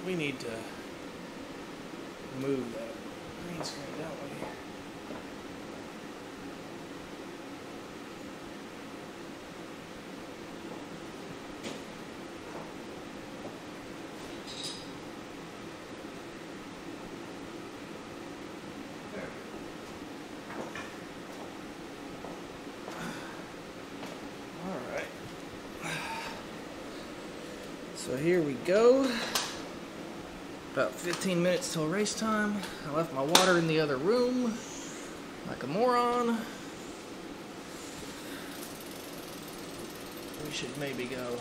We need to move that green screen, don't we? So here we go. About 15 minutes till race time. I left my water in the other room, like a moron. We should maybe go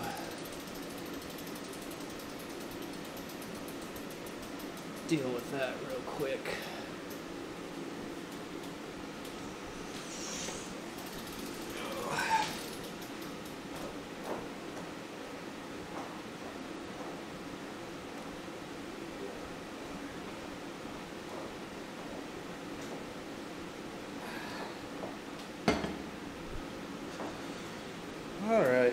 deal with that real quick. All right.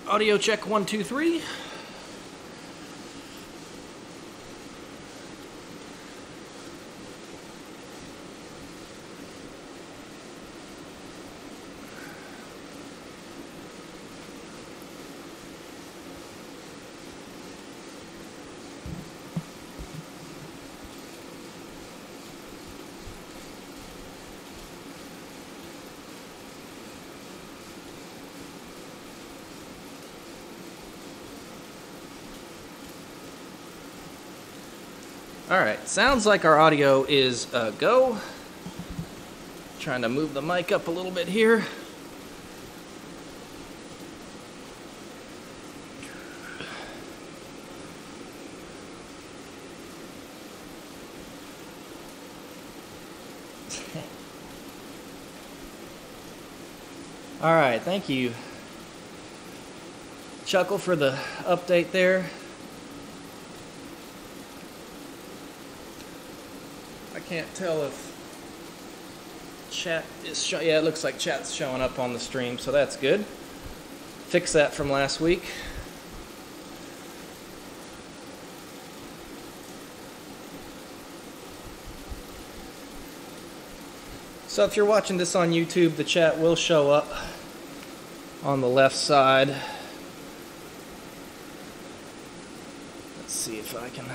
Audio check 1, 2, 3. Alright, sounds like our audio is a go. Trying to move the mic up a little bit here. Alright, thank you, Chuckle, for the update there. I can't tell if chat is yeah, it looks like chat's showing up on the stream, so that's good. Fix that from last week. So if you're watching this on YouTube, the chat will show up on the left side. Let's see if I can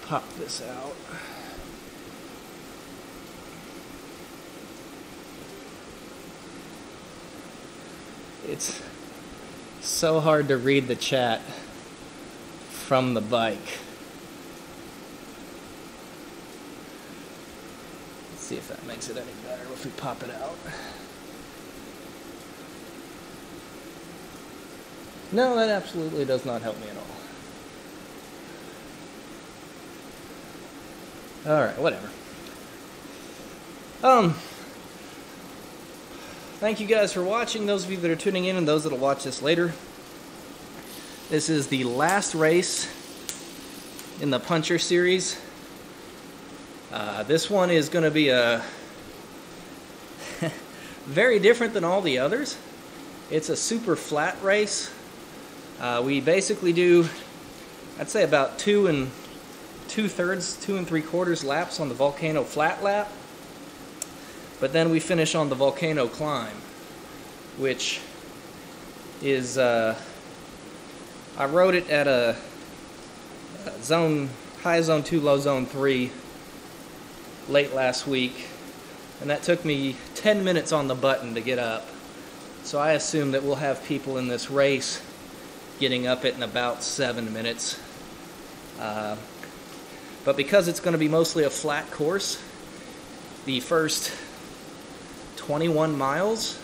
pop this out. It's so hard to read the chat from the bike. Let's see if that makes it any better if we pop it out. No, that absolutely does not help me at all. Alright, whatever. Thank you guys for watching, those of you that are tuning in and those that will watch this later. This is the last race in the Puncheur Series. This one is going to be a very different than all the others. It's a super flat race. We basically do, I'd say, about 2 2/3, 2 3/4 laps on the Volcano flat lap. But then we finish on the Volcano climb, which is, I rode it at a high zone 2, low zone 3 late last week, and that took me 10 minutes on the button to get up. So I assume that we'll have people in this race getting up it in about 7 minutes. But because it's going to be mostly a flat course, the first 21 miles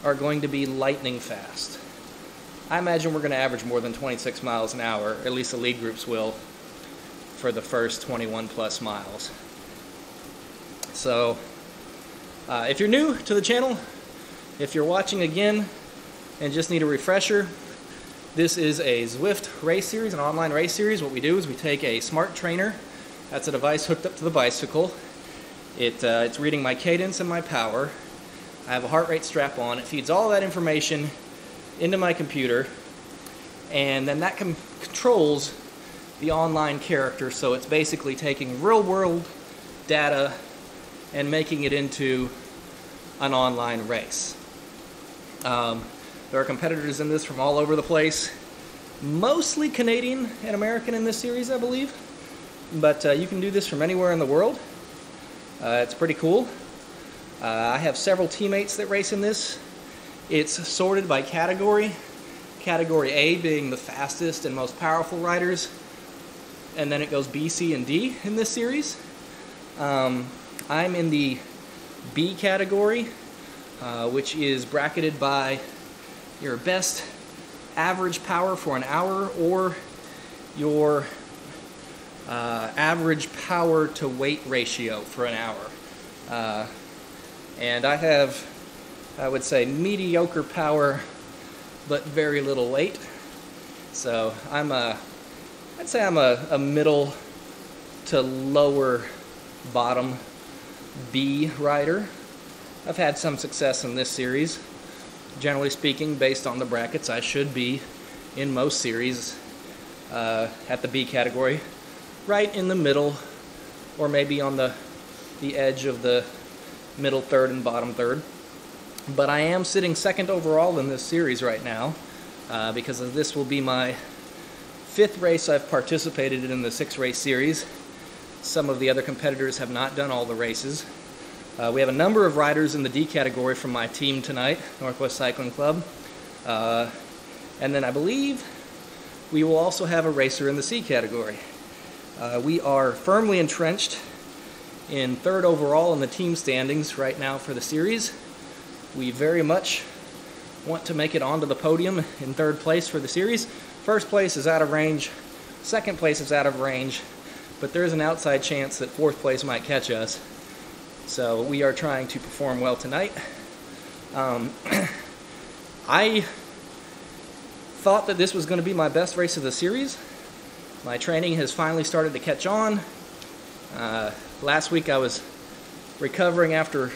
are going to be lightning fast. I imagine we're going to average more than 26 miles an hour, at least the lead groups will, for the first 21 plus miles. So, if you're new to the channel, If you're watching again and just need a refresher, this is a Zwift race series, an online race series. What we do is we take a smart trainer. That's a device hooked up to the bicycle. It's reading my cadence and my power. I have a heart rate strap on. It feeds all that information into my computer, and then that controls the online character. So it's basically taking real-world data and making it into an online race. There are competitors in this from all over the place, mostly Canadian and American in this series, I believe. But you can do this from anywhere in the world. It's pretty cool. I have several teammates that race in this. It's sorted by category. Category A being the fastest and most powerful riders. And then it goes B, C, and D in this series. I'm in the B category, which is bracketed by your best average power for an hour or your average power to weight ratio for an hour. And I have, I would say, mediocre power but very little weight. So I'd say I'm a middle to lower bottom B rider. I've had some success in this series. Generally speaking, based on the brackets, I should be in most series at the B category, right in the middle, or maybe on the edge of the middle third and bottom third. But I am sitting second overall in this series right now, because this will be my 5th race I've participated in the 6-race series. Some of the other competitors have not done all the races. We have a number of riders in the D category from my team tonight, Northwest Cycling Club. And then I believe we will also have a racer in the C category. We are firmly entrenched in 3rd overall in the team standings right now for the series. We very much want to make it onto the podium in 3rd place for the series. 1st place is out of range, 2nd place is out of range, but there's an outside chance that 4th place might catch us. So we are trying to perform well tonight. I thought that this was going to be my best race of the series. My training has finally started to catch on. Last week I was recovering after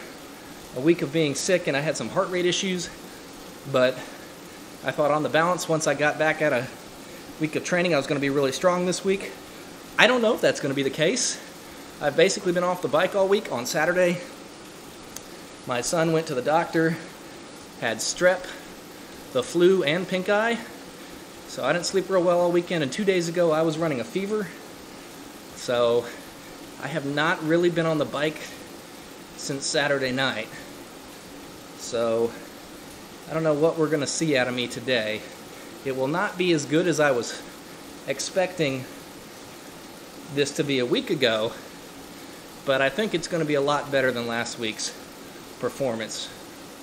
a week of being sick, and I had some heart rate issues, but I thought on the balance, once I got back at a week of training, I was going to be really strong this week. I don't know if that's going to be the case. I've basically been off the bike all week. On Saturday, my son went to the doctor, had strep, the flu, and pink eye, so I didn't sleep real well all weekend, and 2 days ago I was running a fever. So I have not really been on the bike since Saturday night. So I don't know what we're going to see out of me today. It will not be as good as I was expecting this to be a week ago, but I think it's going to be a lot better than last week's performance,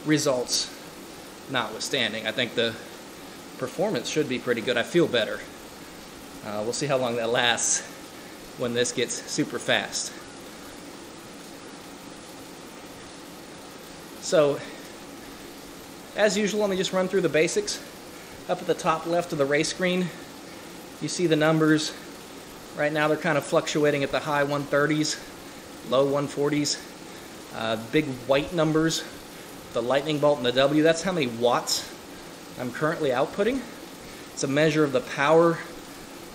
results notwithstanding. I think the performance should be pretty good. I feel better. We'll see how long that lasts when this gets super fast. So, as usual, let me just run through the basics. Up at the top left of the race screen, you see the numbers. Right now they're kind of fluctuating at the high 130s, low 140s. Big white numbers, the lightning bolt and the W, that's how many watts I'm currently outputting. It's a measure of the power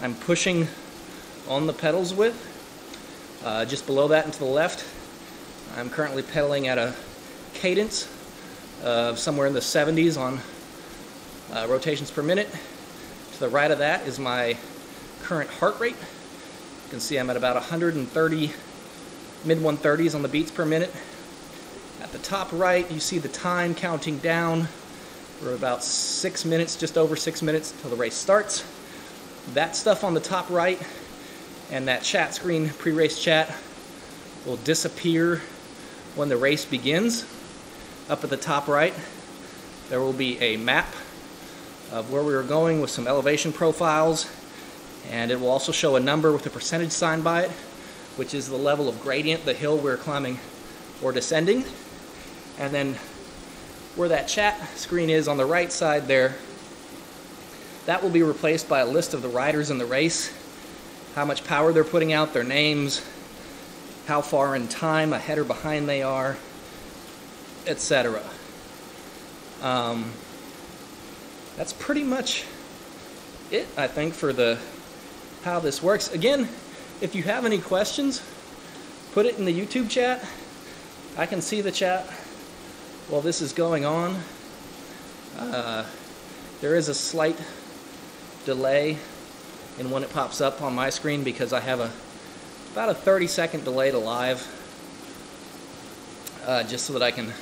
I'm pushing on the pedals with. Just below that and to the left, I'm currently pedaling at a cadence of somewhere in the 70s on rotations per minute. To the right of that is my current heart rate. You can see I'm at about 130, mid 130s on the beats per minute. At the top right, you see the time counting down. We're about 6 minutes, just over 6 minutes till the race starts. That stuff on the top right and that chat screen, pre-race chat, will disappear when the race begins. Up at the top right, there will be a map of where we are going with some elevation profiles, and it will also show a number with a percentage sign by it, which is the level of gradient, the hill we're climbing or descending. And then where that chat screen is on the right side there, that will be replaced by a list of the riders in the race, how much power they're putting out, their names, how far in time ahead or behind they are, etc. That's pretty much it, I think, for how this works. Again, if you have any questions, put it in the YouTube chat. I can see the chat while this is going on. There is a slight delay in when it pops up on my screen because I have about a 30-second delay to live, just so that I can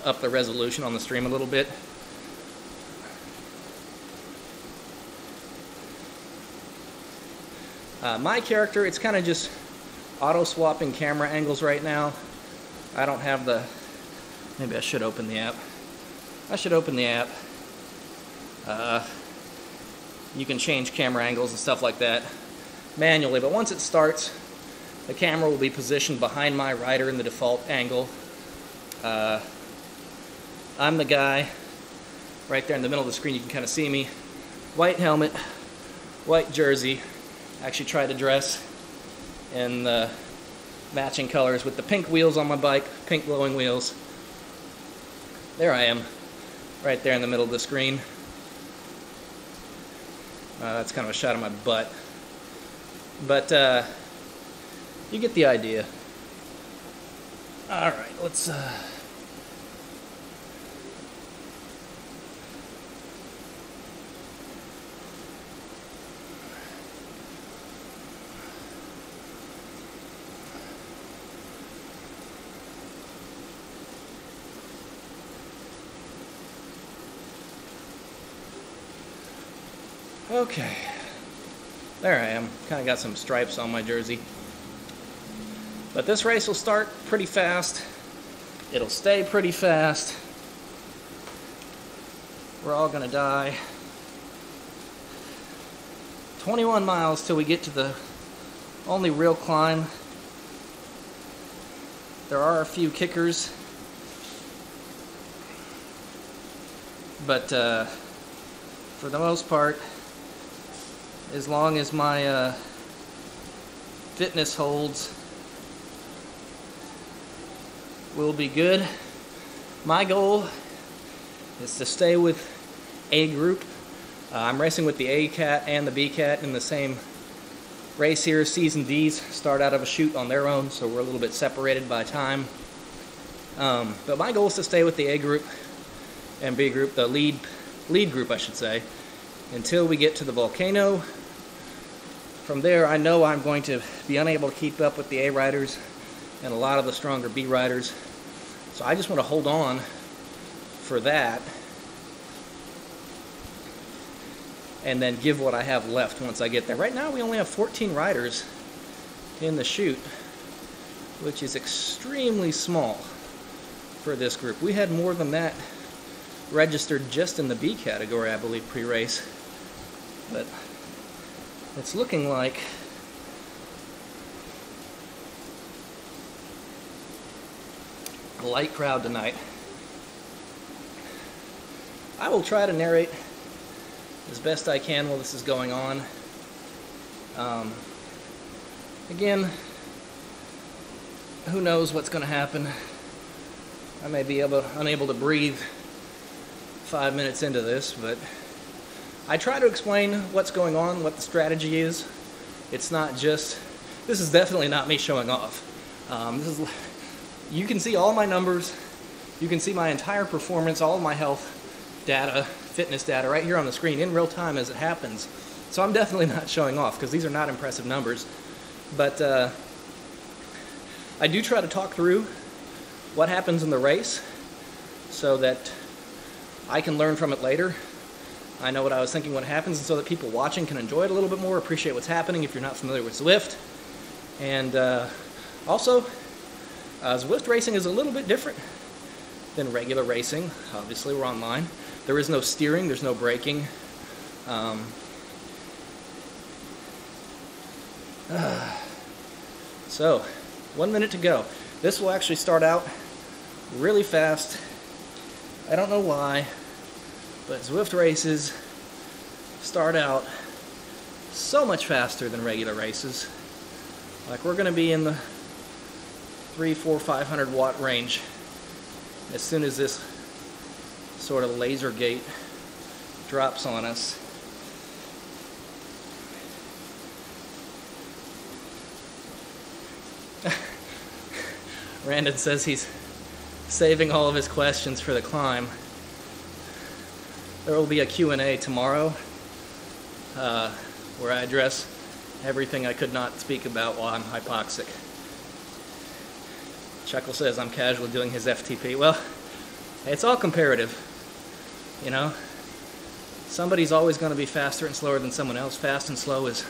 up the resolution on the stream a little bit. My character, it's kind of just auto-swapping camera angles right now. I don't have the... Maybe I should open the app. I should open the app. You can change camera angles and stuff like that manually, but once it starts, the camera will be positioned behind my rider in the default angle. I'm the guy right there in the middle of the screen. You can kind of see me. White helmet, white jersey. Actually tried to dress in the matching colors with the pink wheels on my bike, pink glowing wheels. There I am, right there in the middle of the screen. That's kind of a shot of my butt. But you get the idea. Alright, let's... Okay, there I am. Kind of got some stripes on my jersey. But this race will start pretty fast. It'll stay pretty fast. We're all gonna die. 21 miles till we get to the only real climb. There are a few kickers, but for the most part, as long as my fitness holds, we'll be good. My goal is to stay with A group. I'm racing with the A cat and the B cat in the same race here. C's and D's start out of a chute on their own, so we're a little bit separated by time. But my goal is to stay with the A group and B group, the lead group, I should say, until we get to the volcano. From there, I know I'm going to be unable to keep up with the A riders and a lot of the stronger B riders. So I just want to hold on for that and then give what I have left once I get there. Right now, we only have 14 riders in the chute, which is extremely small for this group. We had more than that registered just in the B category, I believe, pre-race. But it's looking like a light crowd tonight. I will try to narrate as best I can while this is going on. Again, who knows what's going to happen. I may be unable to breathe 5 minutes into this, but I try to explain what's going on, what the strategy is. It's not just, this is definitely not me showing off. You can see all my numbers, you can see my entire performance, all of my health data, fitness data right here on the screen in real time as it happens. So I'm definitely not showing off because these are not impressive numbers. But I do try to talk through what happens in the race so that I can learn from it later. I know what I was thinking when it happens, and so that people watching can enjoy it a little bit more, appreciate what's happening if you're not familiar with Zwift. And also, Zwift racing is a little bit different than regular racing. Obviously, we're online. There is no steering, there's no braking. So, 1 minute to go. This will actually start out really fast I don't know why, but Zwift races start out so much faster than regular races. Like, we're going to be in the 300, 400, 500 watt range as soon as this sort of laser gate drops on us. Randon says he's saving all of his questions for the climb. There will be a Q&A tomorrow where I address everything I could not speak about while I'm hypoxic. Chuckle says I'm casually doing his FTP. Well, it's all comparative, you know? Somebody's always going to be faster and slower than someone else. Fast and slow is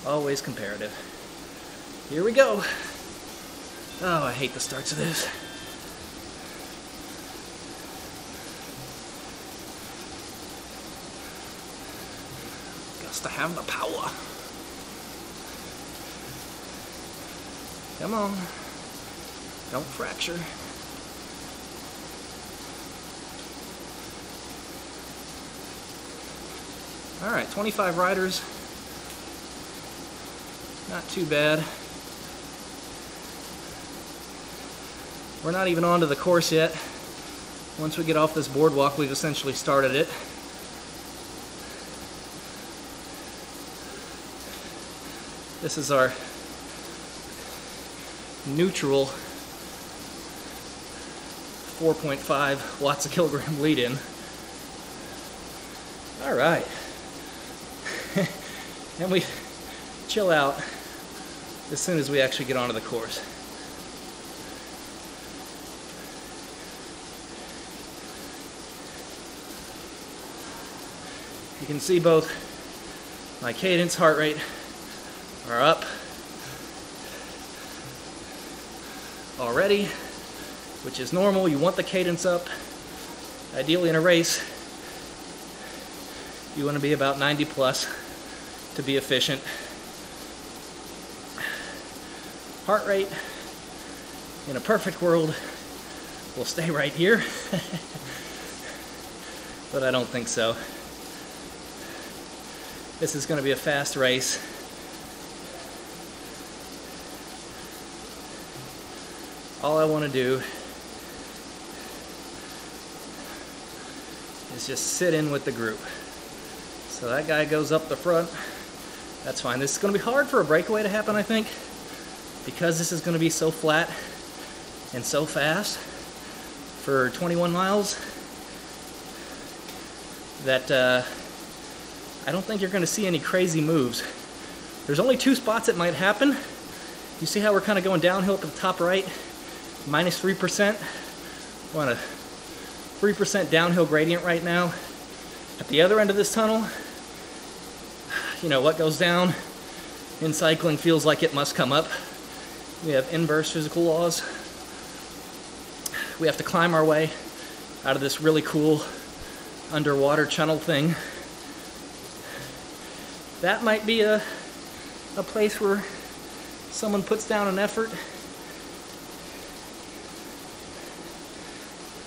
always comparative. Here we go. Oh, I hate the starts of this. Got to have the power. Come on. Don't fracture. All right, 25 riders. Not too bad. We're not even onto the course yet. Once we get off this boardwalk, we've essentially started it. This is our neutral 4.5 watts a kilogram lead-in. All right. And we chill out as soon as we actually get onto the course. You can see both my cadence, heart rate are up already, which is normal. You want the cadence up. Ideally in a race, you want to be about 90 plus to be efficient. Heart rate, in a perfect world, will stay right here, but I don't think so. This is going to be a fast race. All I want to do is just sit in with the group. So that guy goes up the front. That's fine. This is going to be hard for a breakaway to happen, I think, because this is going to be so flat and so fast for 21 miles that I don't think you're going to see any crazy moves. There's only two spots it might happen. You see how we're kind of going downhill to the top right? Minus 3%. We're on a 3% downhill gradient right now. At the other end of this tunnel, you know, what goes down in cycling feels like it must come up. We have inverse physical laws. We have to climb our way out of this really cool underwater channel thing. That might be a place where someone puts down an effort,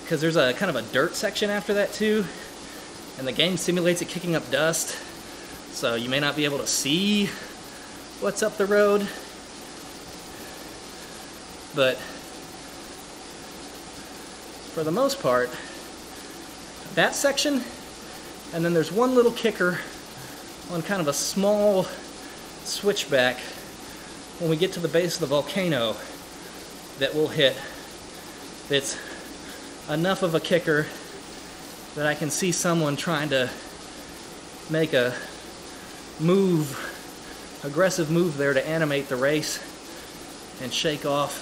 because there's a kind of a dirt section after that too, and the game simulates it kicking up dust, so you may not be able to see what's up the road, but for the most part, that section, and then there's one little kicker on kind of a small switchback when we get to the base of the volcano that we'll hit. It's enough of a kicker that I can see someone trying to make a move, aggressive move there to animate the race and shake off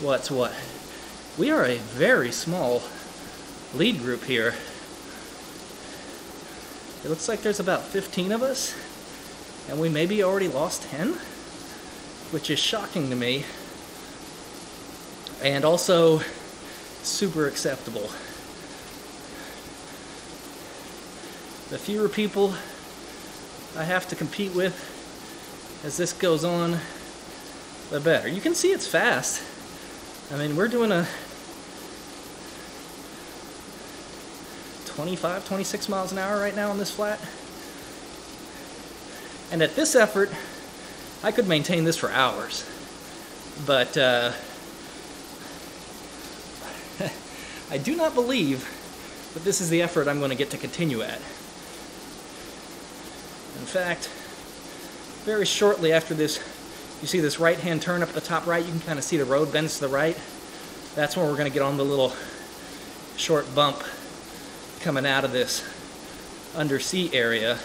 what's what. We are a very small lead group here. It looks like there's about 15 of us, and we maybe already lost 10, which is shocking to me, and also super acceptable. The fewer people I have to compete with as this goes on, the better. You can see it's fast. I mean, we're doing a 25, 26 miles an hour right now on this flat. And at this effort, I could maintain this for hours. But I do not believe that this is the effort I'm going to get to continue at. In fact, very shortly after this, you see this right-hand turn up at the top right, you can kind of see the road bends to the right. That's when we're going to get on the little short bump coming out of this undersea area.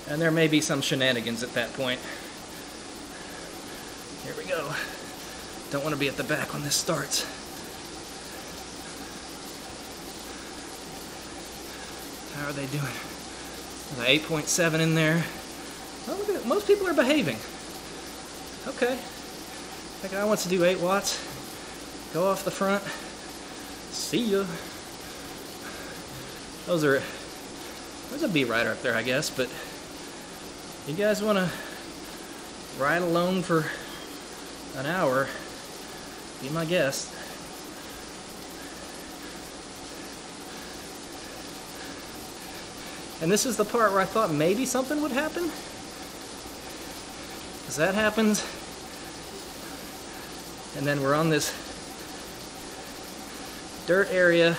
And there may be some shenanigans at that point. Here we go. Don't want to be at the back when this starts. How are they doing? There's an 8.7 in there. Oh, look at it. Most people are behaving. Okay. That guy wants to do 8 watts. Go off the front. See ya. There's a bee rider up there, I guess, but you guys want to ride alone for an hour, be my guest. And this is the part where I thought maybe something would happen. Because that happens, and then we're on this dirt area.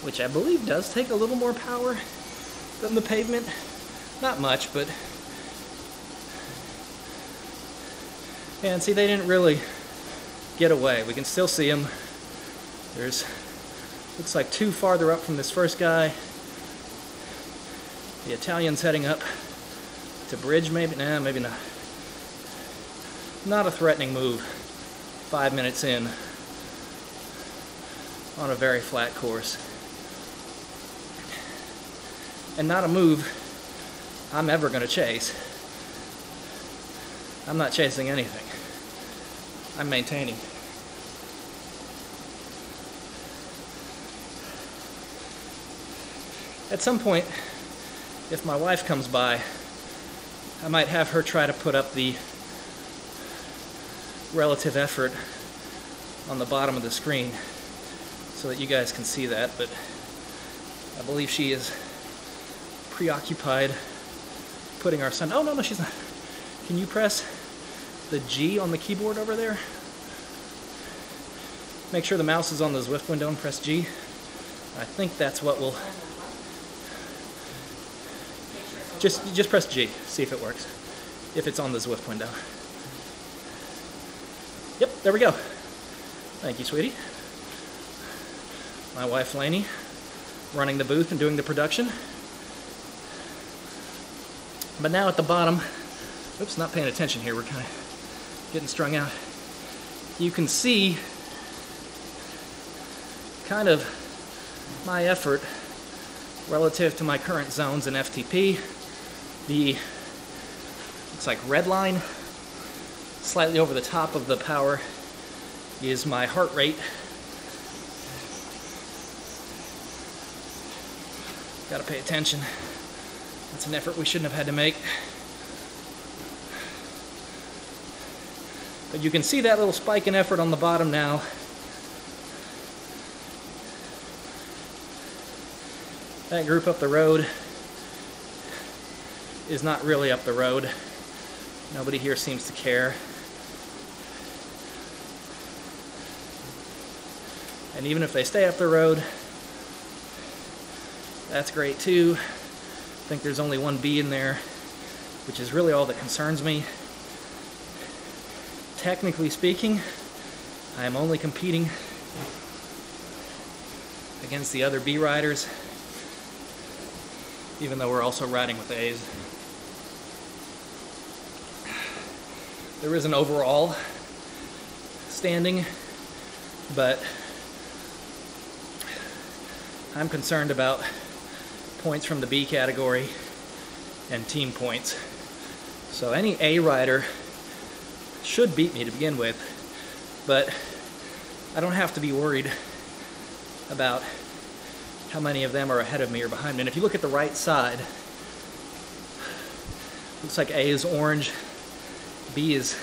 Which I believe does take a little more power than the pavement. Not much, but... And see, they didn't really get away. We can still see them. There's... looks like 2 farther up from this first guy. The Italian's heading up to bridge, maybe? Nah, maybe not. Not a threatening move. 5 minutes in on a very flat course. And not a move I'm ever going to chase. I'm not chasing anything. I'm maintaining. At some point, if my wife comes by, I might have her try to put up the relative effort on the bottom of the screen so that you guys can see that, but I believe she is preoccupied putting our son... Oh, no, she's not. Can you press the G on the keyboard over there? Make sure the mouse is on the Zwift window and press G. I think that's what will... Just press G, see if it works. If it's on the Zwift window. Yep, there we go. Thank you, sweetie. My wife, Lainey, running the booth and doing the production. But now at the bottom, oops, not paying attention here, we're kind of getting strung out. You can see kind of my effort relative to my current zones in FTP. The, looks like red line, slightly over the top of the power, is my heart rate. Gotta pay attention. That's an effort we shouldn't have had to make. But you can see that little spike in effort on the bottom now. That group up the road is not really up the road. Nobody here seems to care. And even if they stay up the road, that's great too. I think there's only one bee in there, which is really all that concerns me. Technically speaking, I am only competing against the other bee riders, even though we're also riding with A's. There is an overall standing, but I'm concerned about points from the B category and team points. So any A rider should beat me to begin with, but I don't have to be worried about how many of them are ahead of me or behind me. And if you look at the right side, Looks like A is orange, B is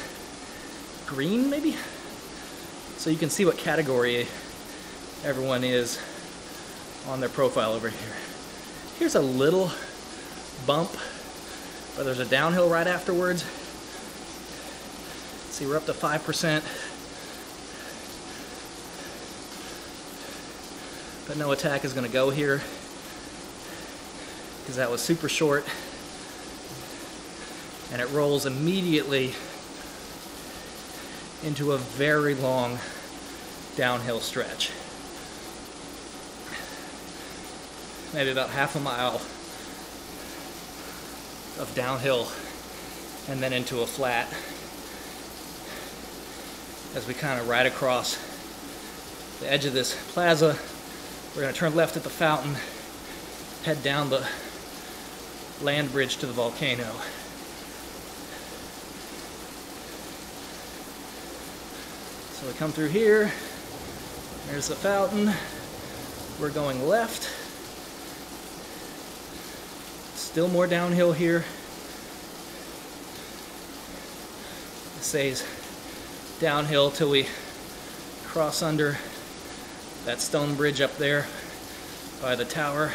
green maybe? So you can see what category everyone is on their profile over here. Here's a little bump, but there's a downhill right afterwards. See, we're up to 5%. But no attack is going to go here because that was super short, and it rolls immediately into a very long downhill stretch. Maybe about half a mile of downhill and then into a flat as we kind of ride across the edge of this plaza. We're going to turn left at the fountain, head down the land bridge to the volcano. So we come through here, there's the fountain, we're going left, still more downhill here. It says downhill till we cross under that stone bridge up there by the tower,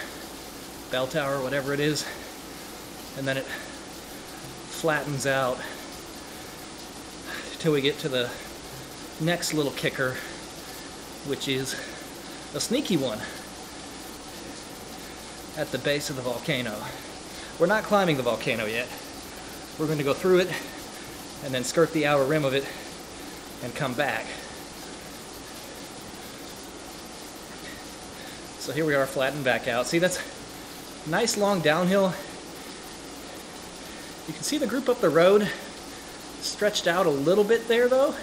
bell tower, whatever it is, and then it flattens out till we get to the next little kicker, which is a sneaky one at the base of the volcano. We're not climbing the volcano yet. We're going to go through it and then skirt the outer rim of it and come back. So here we are, flattened back out. See, that's nice long downhill. You can see the group up the road stretched out a little bit there though,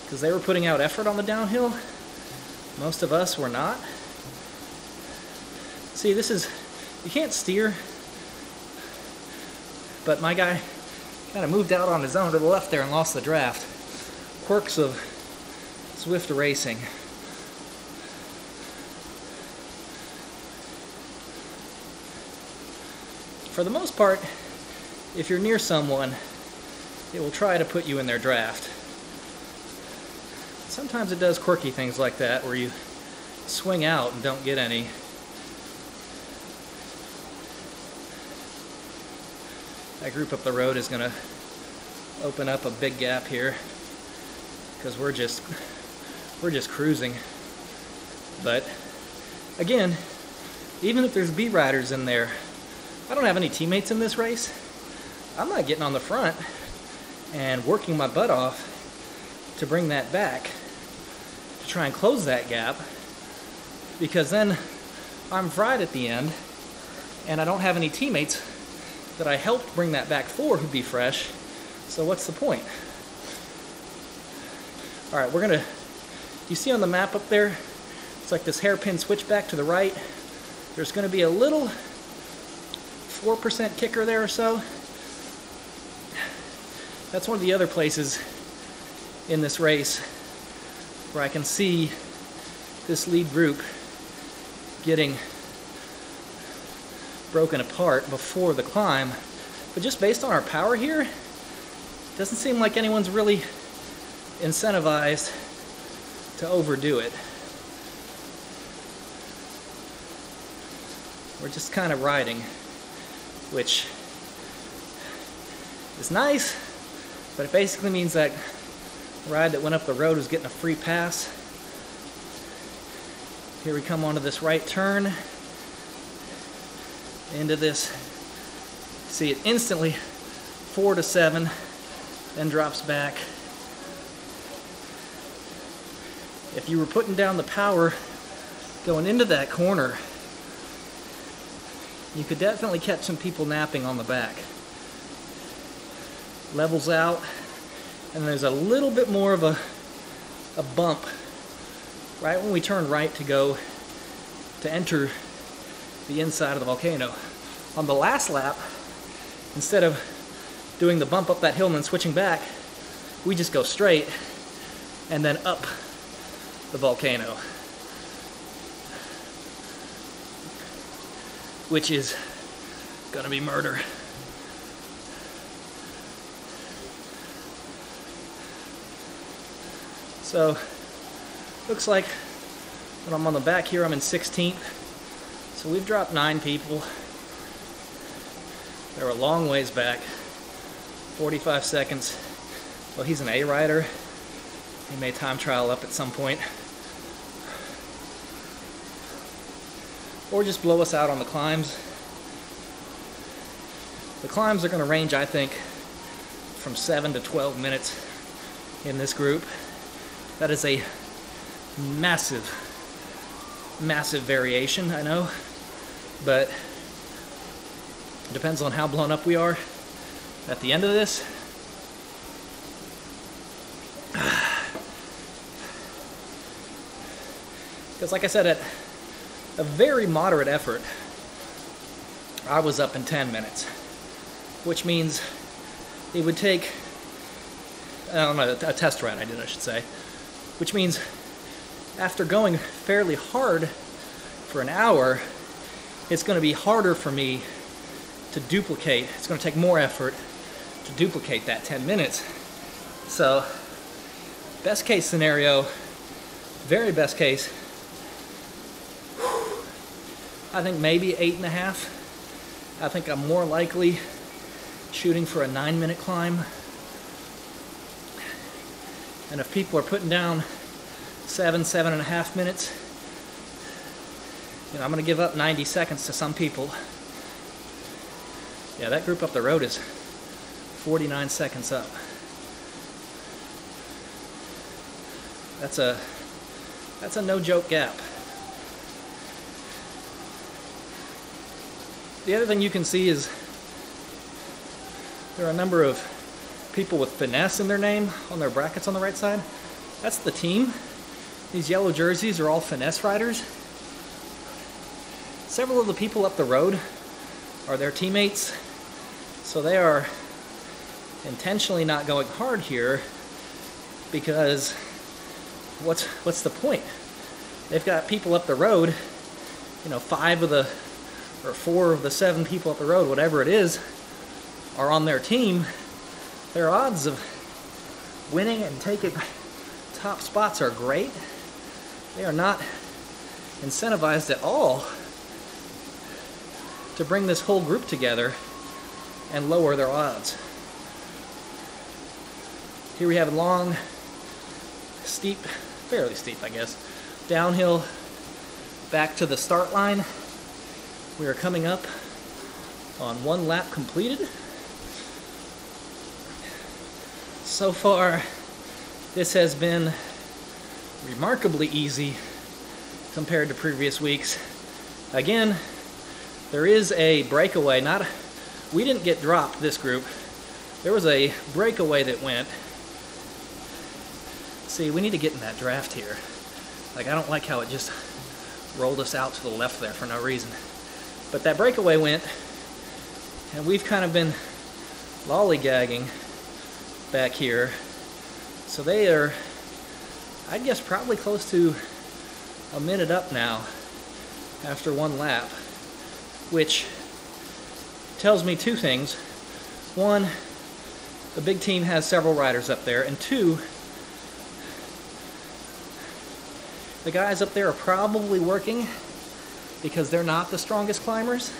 because they were putting out effort on the downhill. Most of us were not. See, this is, you can't steer, but my guy kind of moved out on his own to the left there and lost the draft. Quirks of Swift racing. For the most part, if you're near someone, it will try to put you in their draft. Sometimes it does quirky things like that where you swing out and don't get any. That group up the road is going to open up a big gap here because we're just cruising. But again, even if there's beat riders in there, I don't have any teammates in this race. I'm not getting on the front and working my butt off to bring that back, to try and close that gap, because then I'm fried at the end and I don't have any teammates that I helped bring that back for who'd be fresh. So what's the point? All right, we're gonna, you see on the map up there, it's like this hairpin switchback to the right. There's gonna be a little 4% kicker there or so. That's one of the other places in this race where I can see this lead group getting broken apart before the climb. But just based on our power here, it doesn't seem like anyone's really incentivized to overdo it. We're just kind of riding, which is nice, but it basically means that ride that went up the road was getting a free pass. Here we come onto this right turn into this. See it instantly 4 to 7, then drops back. If you were putting down the power going into that corner, you could definitely catch some people napping on the back. Levels out, and there's a little bit more of a bump right when we turn right to go to enter the inside of the volcano. On the last lap, instead of doing the bump up that hill and then switching back, we just go straight and then up the volcano, which is gonna be murder. So looks like when I'm on the back here, I'm in 16th. So we've dropped 9 people. They're a long ways back. 45 seconds. Well, he's an A rider. He may time trial up at some point. Or just blow us out on the climbs. The climbs are going to range, I think, from 7 to 12 minutes in this group. That is a massive, massive variation, I know, but it depends on how blown up we are at the end of this. Because like I said, at a very moderate effort, I was up in 10 minutes, which means it would take, a test run I did, I should say, which means after going fairly hard for an hour, it's going to be harder for me to duplicate. It's going to take more effort to duplicate that 10 minutes. So, best case scenario, very best case, I think maybe 8.5. I think I'm more likely shooting for a 9-minute climb. And if people are putting down 7.5 minutes, I'm going to give up 90 seconds to some people. Yeah, that group up the road is 49 seconds up. That's a no-joke gap. The other thing you can see is there are a number of people with finesse in their name on their brackets on the right side. That's the team. These yellow jerseys are all finesse riders. Several of the people up the road are their teammates, so they are intentionally not going hard here because what's the point? They've got people up the road, 4 of the 7 people up the road, whatever it is, are on their team. Their odds of winning and taking top spots are great. They are not incentivized at all to bring this whole group together and lower their odds. Here we have a long, steep, fairly steep, I guess, downhill back to the start line. We are coming up on 1 lap completed. So far, this has been remarkably easy compared to previous weeks. Again, there is a breakaway. We didn't get dropped, this group. There was a breakaway that went. See, we need to get in that draft here. I don't like how it just rolled us out to the left there for no reason. But that breakaway went, and we've kind of been lollygagging back here. So they are, I'd guess, probably close to a minute up now after 1 lap, which tells me 2 things. 1, the big team has several riders up there, and 2, the guys up there are probably working because they're not the strongest climbers,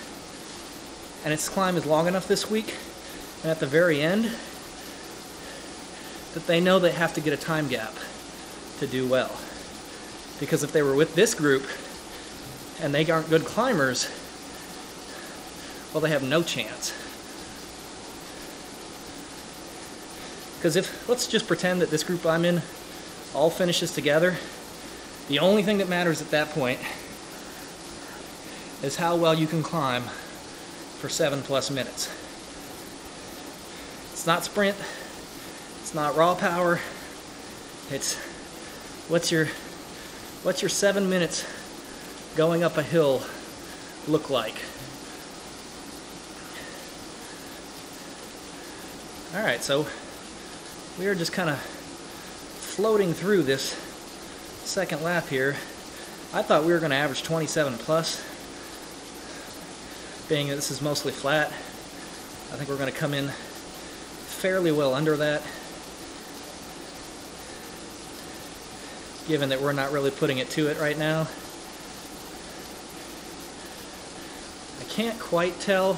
and its climb is long enough this week, and at the very end, that they know they have to get a time gap to do well. Because if they were with this group and they aren't good climbers, well, they have no chance. Because let's just pretend that this group I'm in all finishes together, the only thing that matters at that point is how well you can climb for 7+ minutes. It's not sprint, it's not raw power, it's what's your 7 minutes going up a hill look like. Alright, so we are just kind of floating through this second lap here. I thought we were going to average 27 plus, being that this is mostly flat. I think we're going to come in fairly well under that. given that we're not really putting it to it right now. I can't quite tell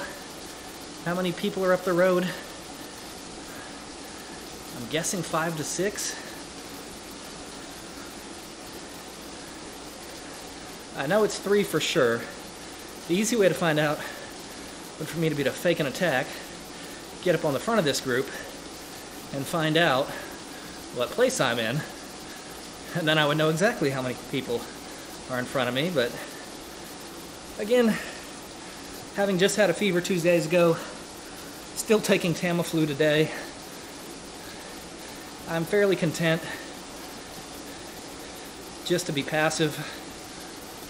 how many people are up the road. I'm guessing 5 to 6. I know it's 3 for sure. The easy way to find out would for me to be to fake an attack, get up on the front of this group, and find out what place I'm in, and then I would know exactly how many people are in front of me. But again, having just had a fever 2 days ago, still taking Tamiflu today, I'm fairly content just to be passive,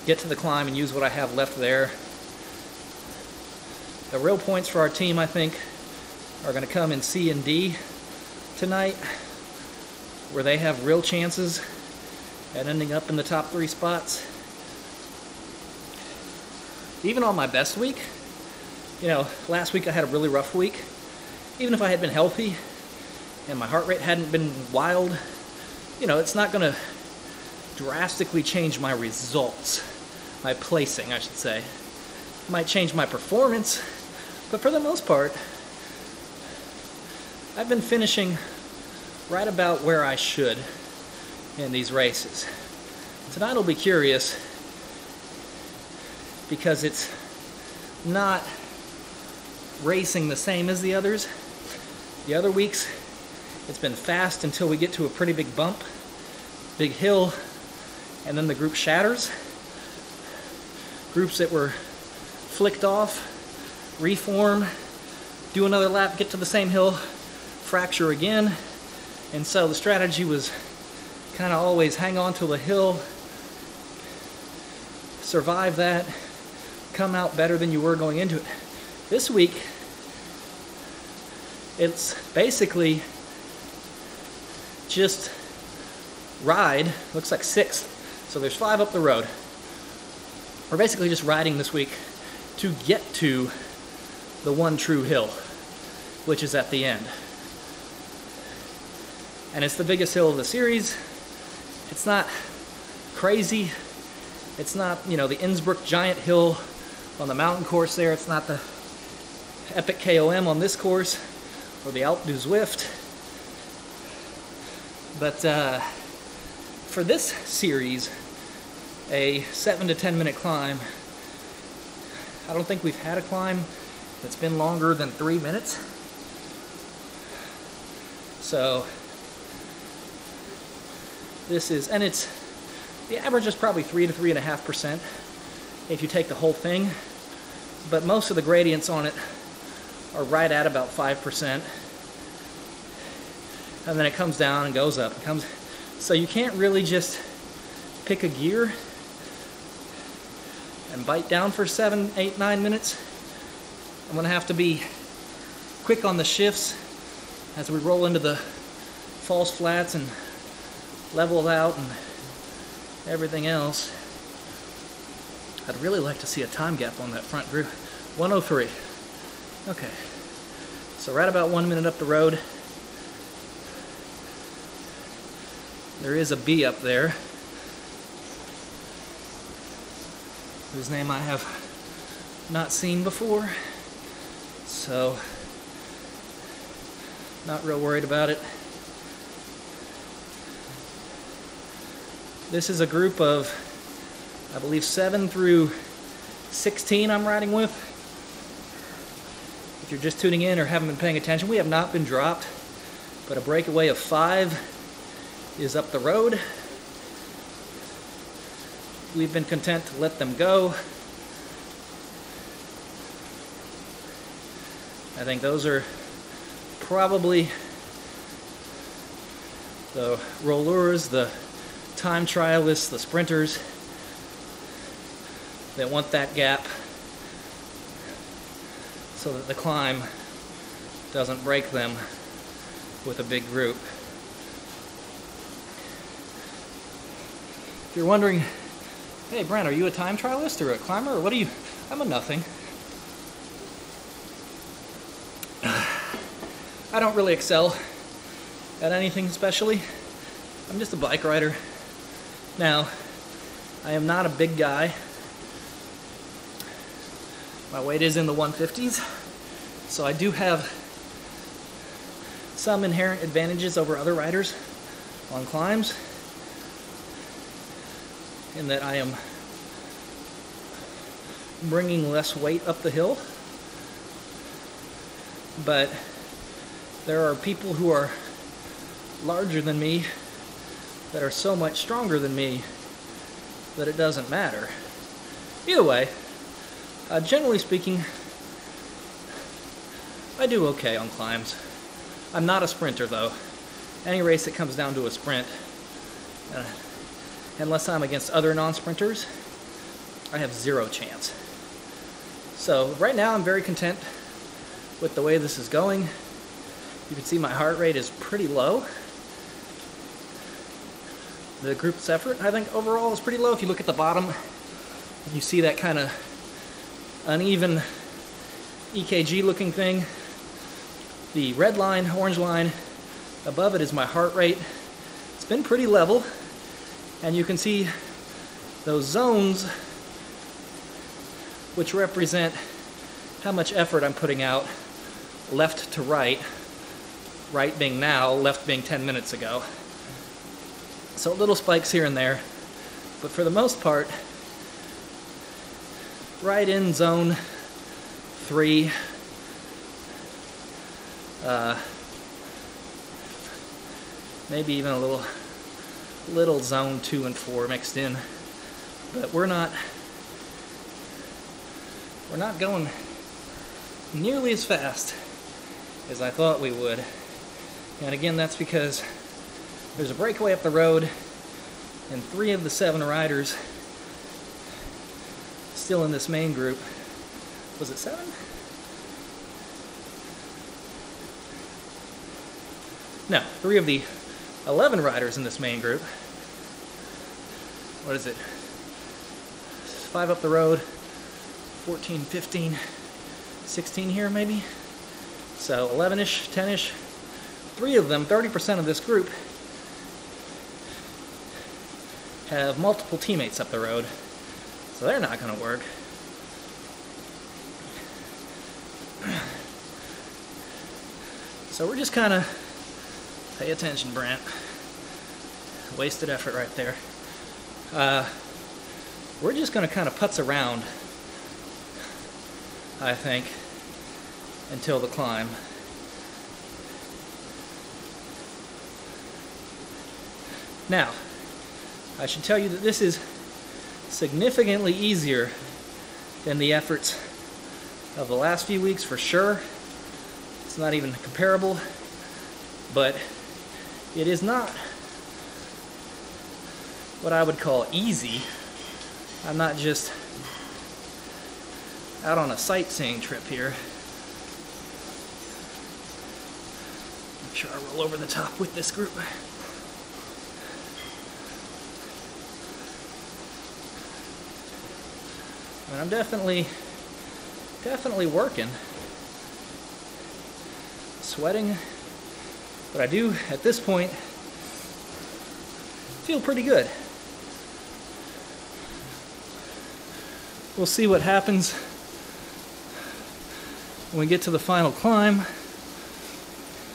get to the climb and use what I have left there. The real points for our team, I think, are going to come in C and D tonight, where they have real chances at ending up in the top 3 spots. Even on my best week, you know, last week I had a really rough week. Even if I had been healthy and my heart rate hadn't been wild, you know, it's not going to drastically change my results, my placing, I should say. It might change my performance, but for the most part, I've been finishing right about where I should in these races. Tonight will be curious because it's not racing the same as the others. The other weeks, it's been fast until we get to a pretty big bump, big hill, and then the group shatters. Groups that were flicked off, reform, do another lap, get to the same hill, fracture again. And so the strategy was kind of always hang on to the hill, survive that, come out better than you were going into it. This week, it's basically just ride, looks like 6th, so there's 5 up the road. We're basically just riding this week to get to the one true hill, which is at the end. And it's the biggest hill of the series. It's not crazy. It's not, you know, the Innsbruck giant hill on the mountain course there. It's not the epic KOM on this course or the Alpe du Zwift. But for this series, a 7 to 10 minute climb, I don't think we've had a climb that's been longer than 3 minutes. So this is, and it's, the average is probably 3 to 3.5% if you take the whole thing, but most of the gradients on it are right at about 5%, and then it comes down and goes up. It comes, so you can't really just pick a gear and bite down for 7, 8, 9 minutes. I'm gonna have to be quick on the shifts as we roll into the false flats and level out and everything else. I'd really like to see a time gap on that front group. 1:03. Okay, so right about 1 minute up the road. There is a B up there, whose name I have not seen before, so not real worried about it. This is a group of, I believe, 7 through 16 I'm riding with. If you're just tuning in or haven't been paying attention, we have not been dropped, but a breakaway of 5 is up the road. We've been content to let them go. I think those are probably the rollers, the time trialists, the sprinters that want that gap so that the climb doesn't break them with a big group. If you're wondering, hey Brent, are you a time trialist or a climber, or what are you? I'm a nothing. I don't really excel at anything especially. I'm just a bike rider. Now, I am not a big guy. My weight is in the 150s, so I do have some inherent advantages over other riders on climbs, in that I am bringing less weight up the hill. But there are people who are larger than me that are so much stronger than me that it doesn't matter. Either way, generally speaking, I do okay on climbs. I'm not a sprinter though. Any race that comes down to a sprint, unless I'm against other non-sprinters, I have zero chance. So right now I'm very content with the way this is going. You can see my heart rate is pretty low. The group's effort, I think, overall is pretty low. If you look at the bottom, you see that kind of uneven EKG looking thing. The red line, orange line, above it is my heart rate. It's been pretty level, and you can see those zones which represent how much effort I'm putting out, left to right, right being now, left being 10 minutes ago. So little spikes here and there, but for the most part, right in zone 3, maybe even a little zone 2 and 4 mixed in, but we're not going nearly as fast as I thought we would. And again, that's because there's a breakaway up the road, and 3 of the 7 riders still in this main group. Was it 7? No, 3 of the 11 riders in this main group. What is it? 5 up the road, 14, 15, 16 here maybe? So 11-ish, 10-ish. 3 of them, 30% of this group, have multiple teammates up the road. So they're not going to work. So we're just kind of, pay attention, Brent. Wasted effort right there. We're just going to kind of putz around, I think, until the climb. Now, I should tell you that this is significantly easier than the efforts of the last few weeks for sure. It's not even comparable, but it is not what I would call easy. I'm not just out on a sightseeing trip here. Make sure I roll over the top with this group. And I'm definitely working. Sweating, but I do, at this point, feel pretty good. We'll see what happens when we get to the final climb.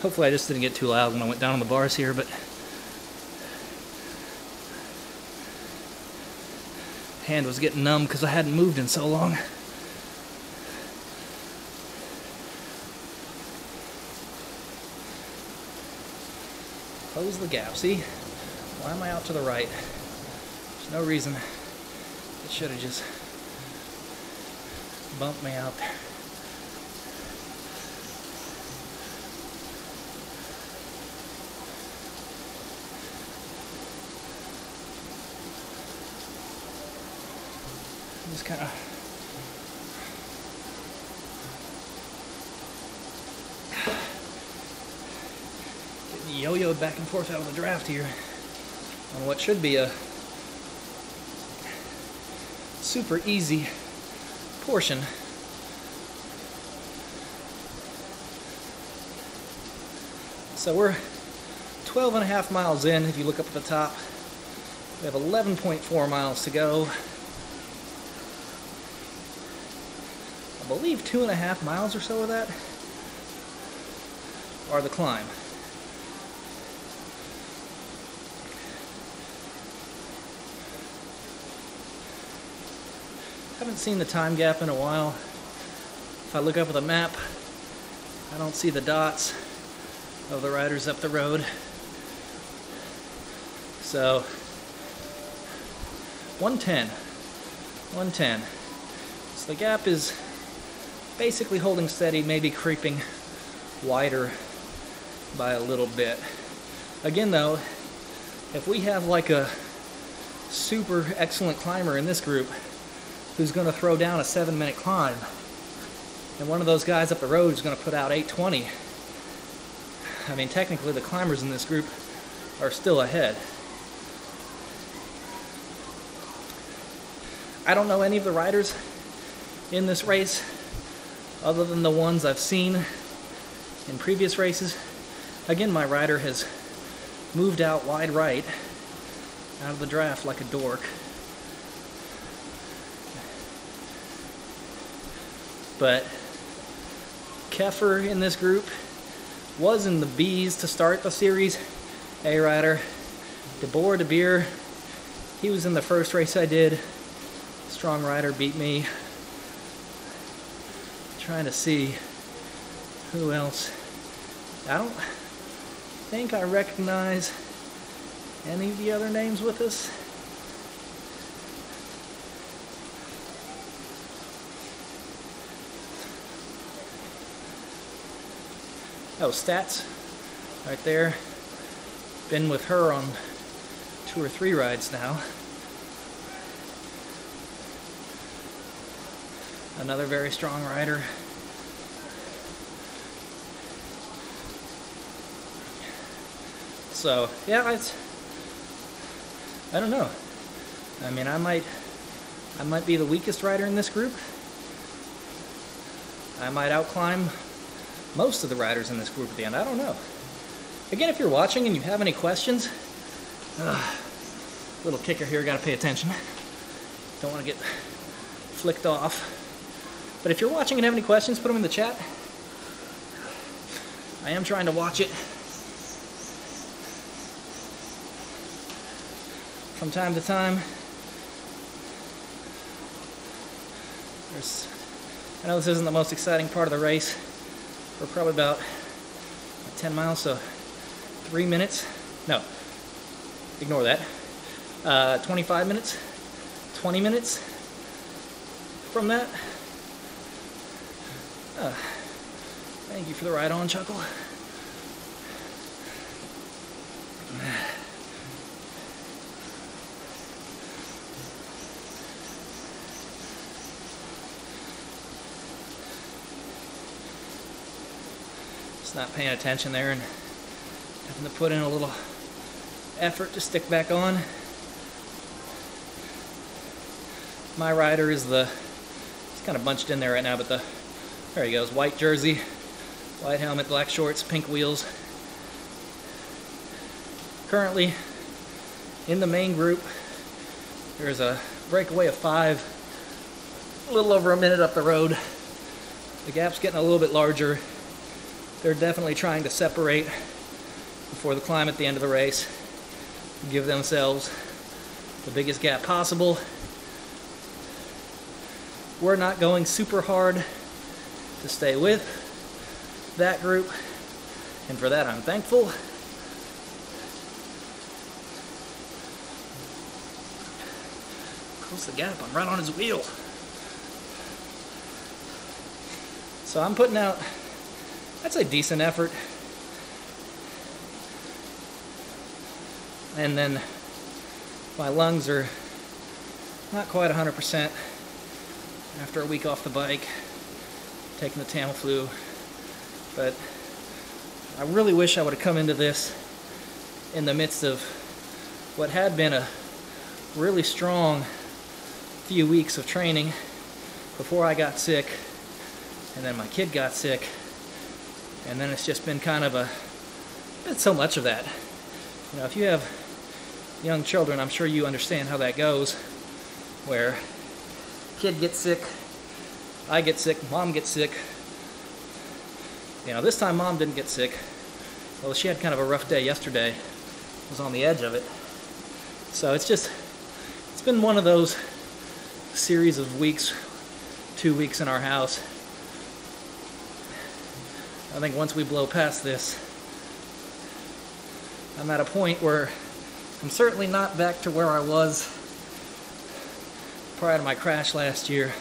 Hopefully I just didn't get too loud when I went down on the bars here, but hand was getting numb because I hadn't moved in so long. Close the gap. See? Why am I out to the right? There's no reason. It should have just bumped me out there. Just kind of getting yo-yoed back and forth out of the draft here on what should be a super easy portion. So we're 12 and a half miles in if you look up at the top. We have 11.4 miles to go. I believe 2.5 miles or so of that are the climb. Haven't seen the time gap in a while. If I look up at the map, I don't see the dots of the riders up the road. So 110. So the gap is basically holding steady, maybe creeping wider by a little bit. Again though, if we have like a super excellent climber in this group who's going to throw down a 7-minute climb, and one of those guys up the road is going to put out 8:20, I mean technically the climbers in this group are still ahead. I don't know any of the riders in this race other than the ones I've seen in previous races. Again, my rider has moved out wide right out of the draft like a dork. But Keffer in this group was in the B's to start the series. A rider. De Beer, he was in the first race I did. Strong rider beat me. Trying to see who else. I don't think I recognize any of the other names with us. Oh, Stats, right there. Been with her on 2 or 3 rides now. Another very strong rider. So, yeah, I don't know. I mean, I might be the weakest rider in this group. I might outclimb most of the riders in this group at the end. I don't know. Again, if you're watching and you have any questions, little kicker here, gotta pay attention. Don't want to get flicked off. But if you're watching and have any questions, put them in the chat. I am trying to watch it from time to time. I know this isn't the most exciting part of the race. We're probably about 10 miles, so 3 minutes. No, ignore that. 25 minutes, 20 minutes from that. Thank you for the ride on, Chuckle. Just not paying attention there and having to put in a little effort to stick back on. My rider is it's kind of bunched in there right now, but there he goes, white jersey, white helmet, black shorts, pink wheels. Currently, in the main group, there's a breakaway of 5, a little over a minute up the road. The gap's getting a little bit larger. They're definitely trying to separate before the climb at the end of the race, give themselves the biggest gap possible. We're not going super hard to stay with that group, and for that I'm thankful. Close the gap, I'm right on his wheel. So I'm putting out, that's a decent effort. And then my lungs are not quite 100% after a week off the bike, taking the Tamiflu. But I really wish I would have come into this in the midst of what had been a really strong few weeks of training before I got sick, and then my kid got sick, and then it's just been kind of been so much of that. You know, if you have young children, I'm sure you understand how that goes, where kid gets sick, I get sick, mom gets sick. You know, this time mom didn't get sick. Well, she had kind of a rough day yesterday. Was on the edge of it. So it's been one of those series of weeks, 2 weeks in our house. I think once we blow past this, I'm at a point where I'm certainly not back to where I was prior to my crash last year,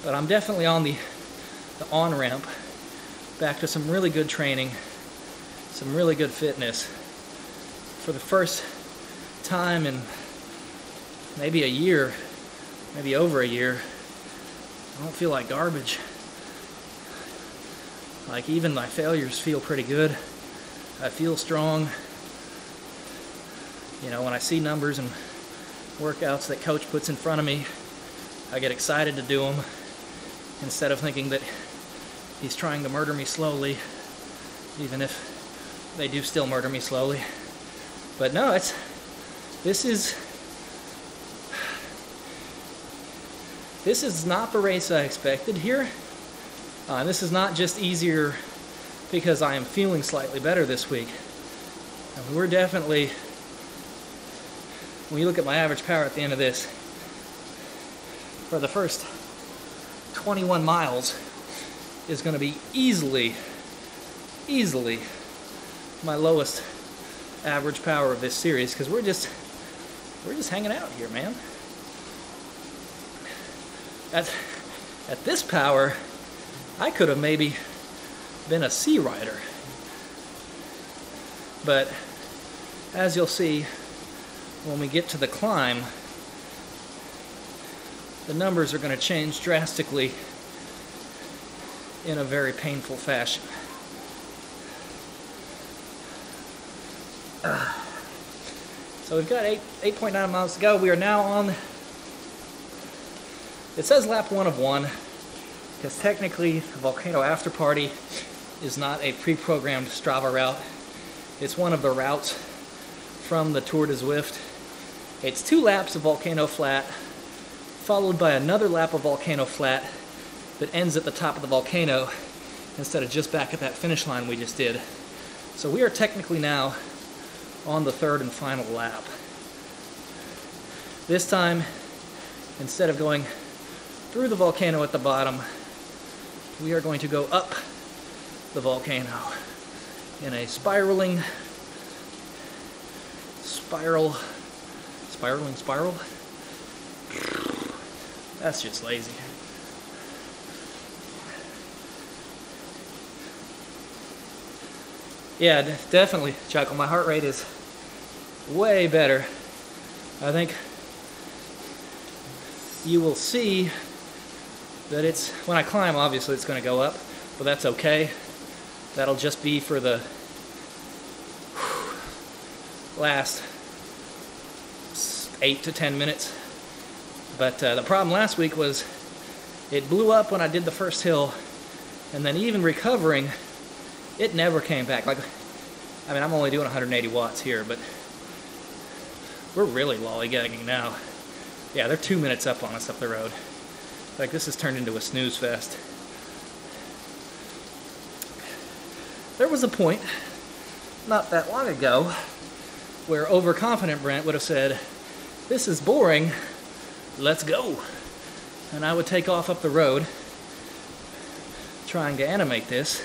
but I'm definitely on the on-ramp back to some really good training, some really good fitness. For the first time in maybe a year, maybe over a year, I don't feel like garbage. Like, even my failures feel pretty good. I feel strong. You know, when I see numbers and workouts that coach puts in front of me, I get excited to do them instead of thinking that he's trying to murder me slowly, even if they do still murder me slowly. But no, this is not the race I expected here. This is not just easier because I am feeling slightly better this week. And we're definitely, when you look at my average power at the end of this, for the first 21 miles is going to be easily my lowest average power of this series, because we're just hanging out here, man. At this power, I could have maybe been a sea rider. But as you'll see when we get to the climb, the numbers are going to change drastically in a very painful fashion. So we've got 8.9 miles to go. We are now on, it says lap 1 of 1, because technically the Volcano After Party is not a pre-programmed Strava route. It's one of the routes from the Tour de Zwift. It's 2 laps of Volcano Flat, followed by another lap of Volcano Flat that ends at the top of the volcano instead of just back at that finish line we just did. So we are technically now on the 3rd and final lap. This time, instead of going through the volcano at the bottom, we are going to go up the volcano in a spiraling spiral. That's just lazy. Yeah, definitely, Chuckle. My heart rate is way better. I think you will see that it's, when I climb, obviously it's going to go up, but that's okay. That'll just be for the last 8 to 10 minutes. But the problem last week was it blew up when I did the first hill, and then even recovering, it never came back. Like, I mean, I'm only doing 180 watts here, but we're really lollygagging now. Yeah, they're 2 minutes up on us up the road. Like, this has turned into a snooze fest. There was a point, not that long ago, where overconfident Brent would have said, "This is boring, let's go." And I would take off up the road trying to animate this,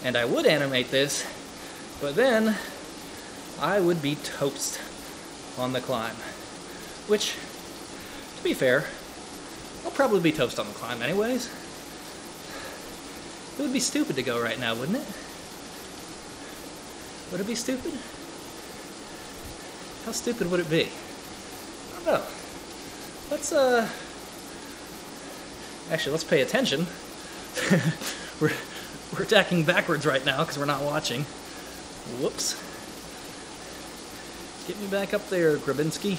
and I would animate this, but then I would be toast on the climb. Which, to be fair, I'll probably be toast on the climb anyways. It would be stupid to go right now, wouldn't it? Would it be stupid? How stupid would it be? I don't know. Let's actually, let's pay attention. We're attacking backwards right now because we're not watching. Whoops. Get me back up there, Grabinski.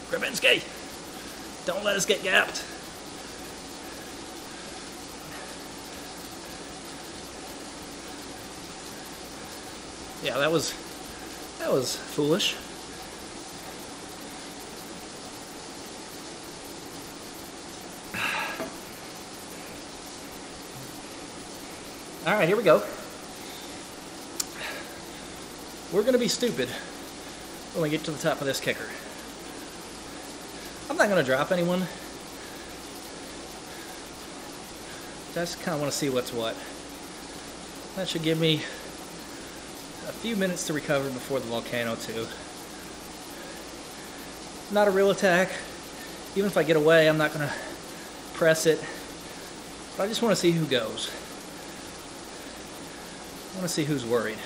Grabinski! Don't let us get gapped. Yeah, that was That was foolish. All right, here we go. We're gonna be stupid when we get to the top of this kicker. I'm not gonna drop anyone. Just kind of want to see what's what. That should give me a few minutes to recover before the Volcano 2. Not a real attack. Even if I get away, I'm not gonna press it. But I just want to see who goes. I want to see who's worried.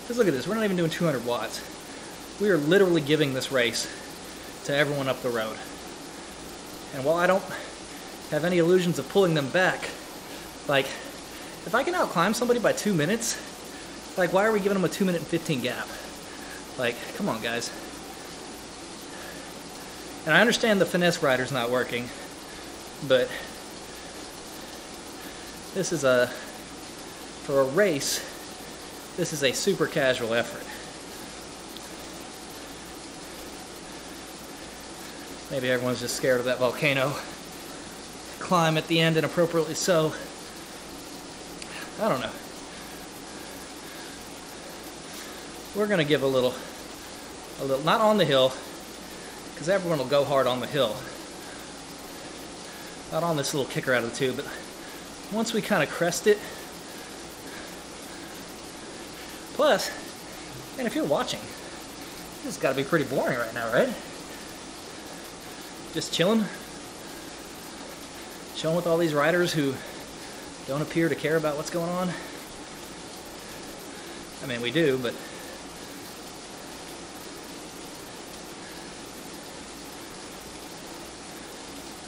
Because look at this, we're not even doing 200 watts. We are literally giving this race to everyone up the road. And while I don't have any illusions of pulling them back, like, if I can outclimb somebody by 2 minutes, like, why are we giving them a 2 minute and 15 gap? Like, come on, guys. And I understand the finesse rider's not working, but this is for a race, this is a super casual effort. Maybe everyone's just scared of that Volcano climb at the end, and appropriately so. I don't know. We're gonna give a little, not on the hill, because everyone will go hard on the hill. Not on this little kicker out of the tube, but once we kind of crest it. Plus, and if you're watching, this has got to be pretty boring right now, right? Just chilling with all these riders who don't appear to care about what's going on. I mean, we do, but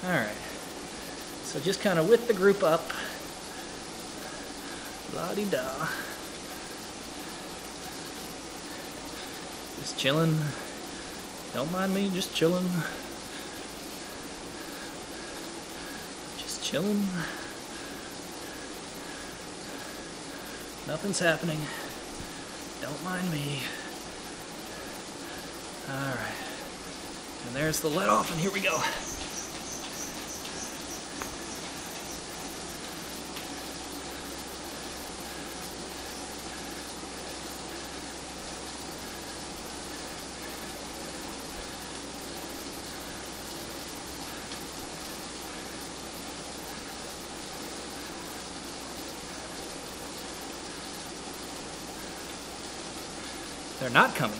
alright. So just kind of with the group up. La-di-da. Just chilling. Don't mind me, just chilling. Just chilling. Nothing's happening. Don't mind me. Alright. And there's the let off, and here we go. They're not coming.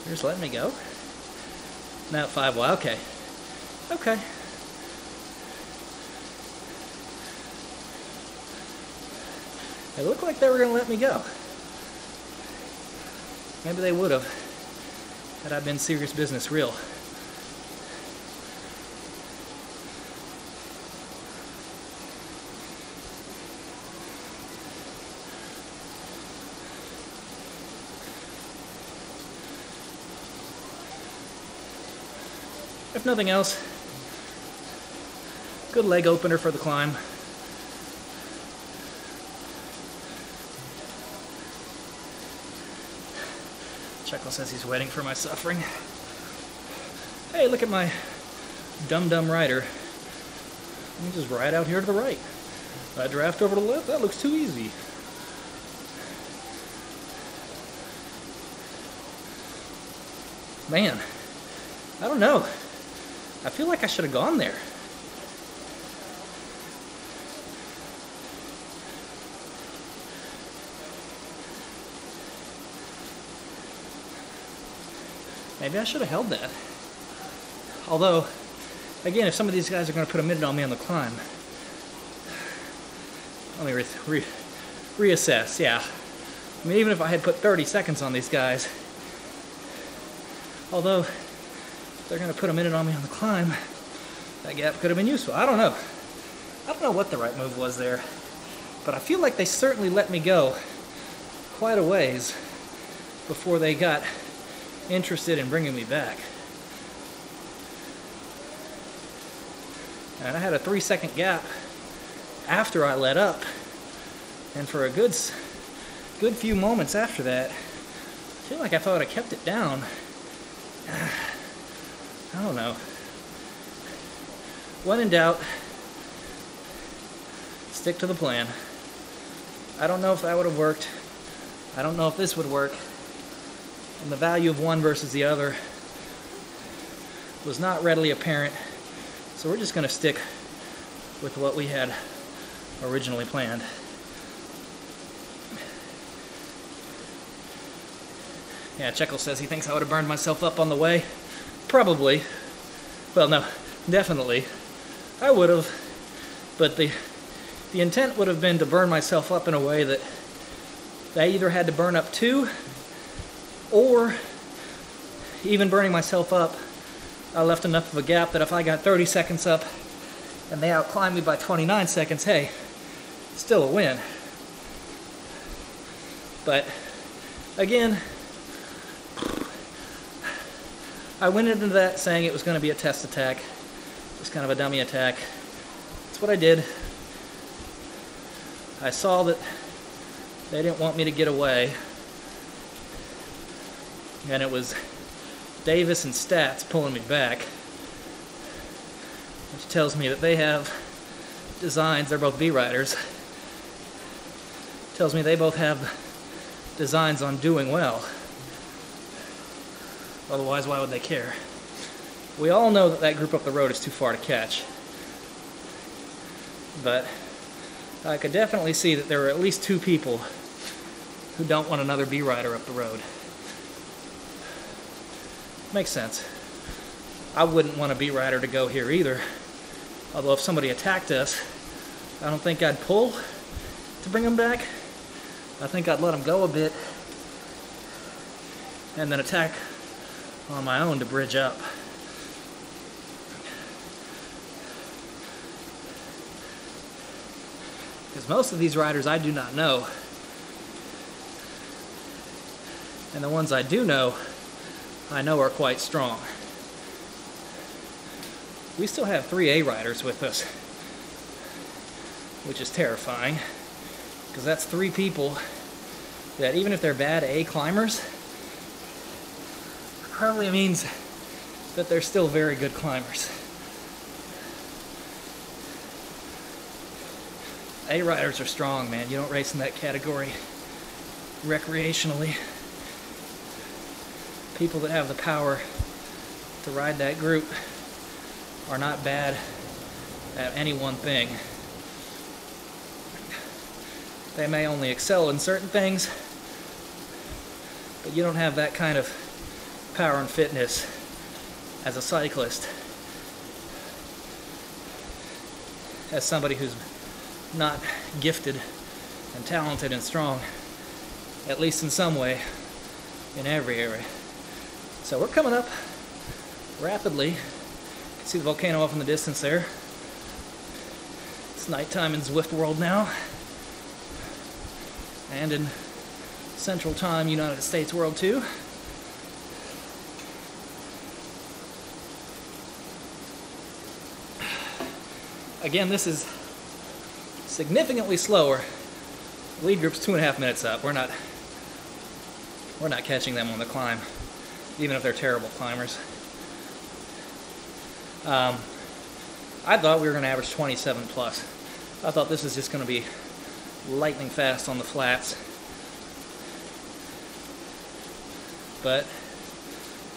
You're just letting me go? Now at 5, well, okay. Okay. It looked like they were going to let me go. Maybe they would have, had I been serious business real. If nothing else, good leg opener for the climb. Checkle says he's waiting for my suffering. Hey, look at my dumb rider. Let me just ride out here to the right. I draft over to the left, that looks too easy. Man, I don't know. I feel like I should have gone there. Maybe I should have held that. Although, again, if some of these guys are going to put a minute on me on the climb, let me reassess, yeah. I mean, even if I had put 30 seconds on these guys, although they're going to put a minute on me on the climb, that gap could have been useful. I don't know. I don't know what the right move was there, but I feel like they certainly let me go quite a ways before they got interested in bringing me back. And I had a 3-second gap after I let up. And for a good few moments after that, I feel like I thought I kept it down. I don't know. When in doubt, stick to the plan. I don't know if that would have worked. I don't know if this would work. And the value of one versus the other was not readily apparent. So we're just going to stick with what we had originally planned. Yeah, Checkle says he thinks I would have burned myself up on the way. Probably. Well, no, definitely. I would have. But the intent would have been to burn myself up in a way that I either had to burn up to, or even burning myself up, I left enough of a gap that if I got 30 seconds up and they outclimbed me by 29 seconds, hey, still a win. But again, I went into that saying it was going to be a test attack. It was kind of a dummy attack. That's what I did. I saw that they didn't want me to get away. And it was Davis and Stats pulling me back. Which tells me that they have designs. They're both B-riders. Tells me they both have designs on doing well. Otherwise, why would they care? We all know that that group up the road is too far to catch. But I could definitely see that there are at least two people who don't want another B-rider up the road. Makes sense. I wouldn't want a B-rider to go here either. Although if somebody attacked us, I don't think I'd pull to bring them back. I think I'd let them go a bit and then attack on my own to bridge up. Because most of these riders I do not know. And the ones I do know, I know are quite strong. We still have 3 A riders with us, which is terrifying, because that's 3 people that even if they're bad A climbers, probably means that they're still very good climbers. A riders are strong, man. You don't race in that category recreationally. People that have the power to ride that group are not bad at any one thing. They may only excel in certain things, but you don't have that kind of power and fitness as a cyclist, as somebody who's not gifted and talented and strong, at least in some way, in every area. So we're coming up rapidly. You can see the volcano off in the distance there. It's nighttime in Zwift world now, and in Central Time United States world too. Again, this is significantly slower. The lead group's 2.5 minutes up. We're not catching them on the climb, even if they're terrible climbers. I thought we were going to average 27 plus. I thought this was just going to be lightning fast on the flats. But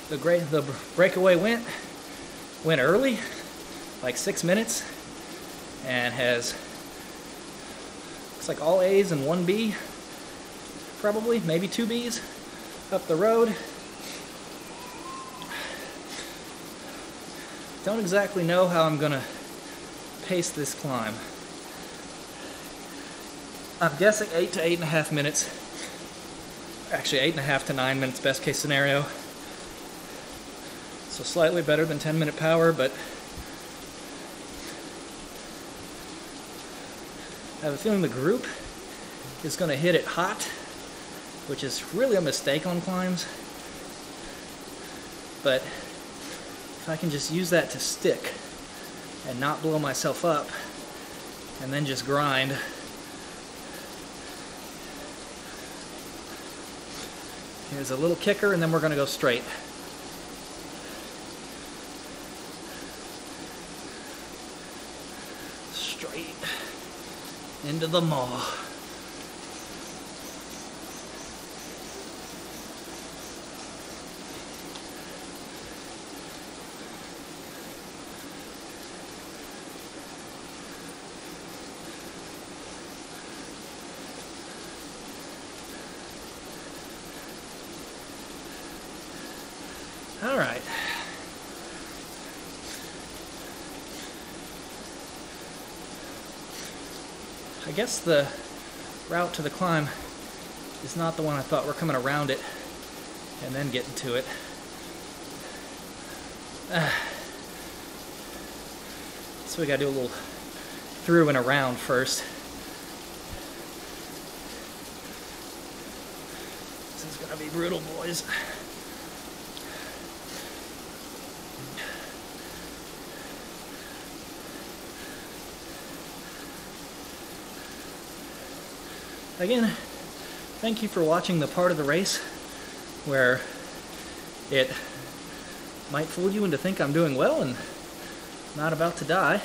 the breakaway went early, like 6 minutes, and has, looks like all A's and 1 B, probably, maybe 2 B's up the road. Don't exactly know how I'm gonna pace this climb. I'm guessing 8 to 8.5 minutes. Actually 8.5 to 9 minutes, best case scenario. So slightly better than 10-minute power, but I have a feeling the group is going to hit it hot, which is really a mistake on climbs. But if I can just use that to stick and not blow myself up and then just grind. Here's a little kicker, and then we're going to go straight. Straight into the maw. All right. I guess the route to the climb is not the one I thought. We're coming around it and then getting to it. So we gotta do a little through and around first. This is gonna be brutal, boys. Again, thank you for watching the part of the race where it might fool you into think I'm doing well and not about to die.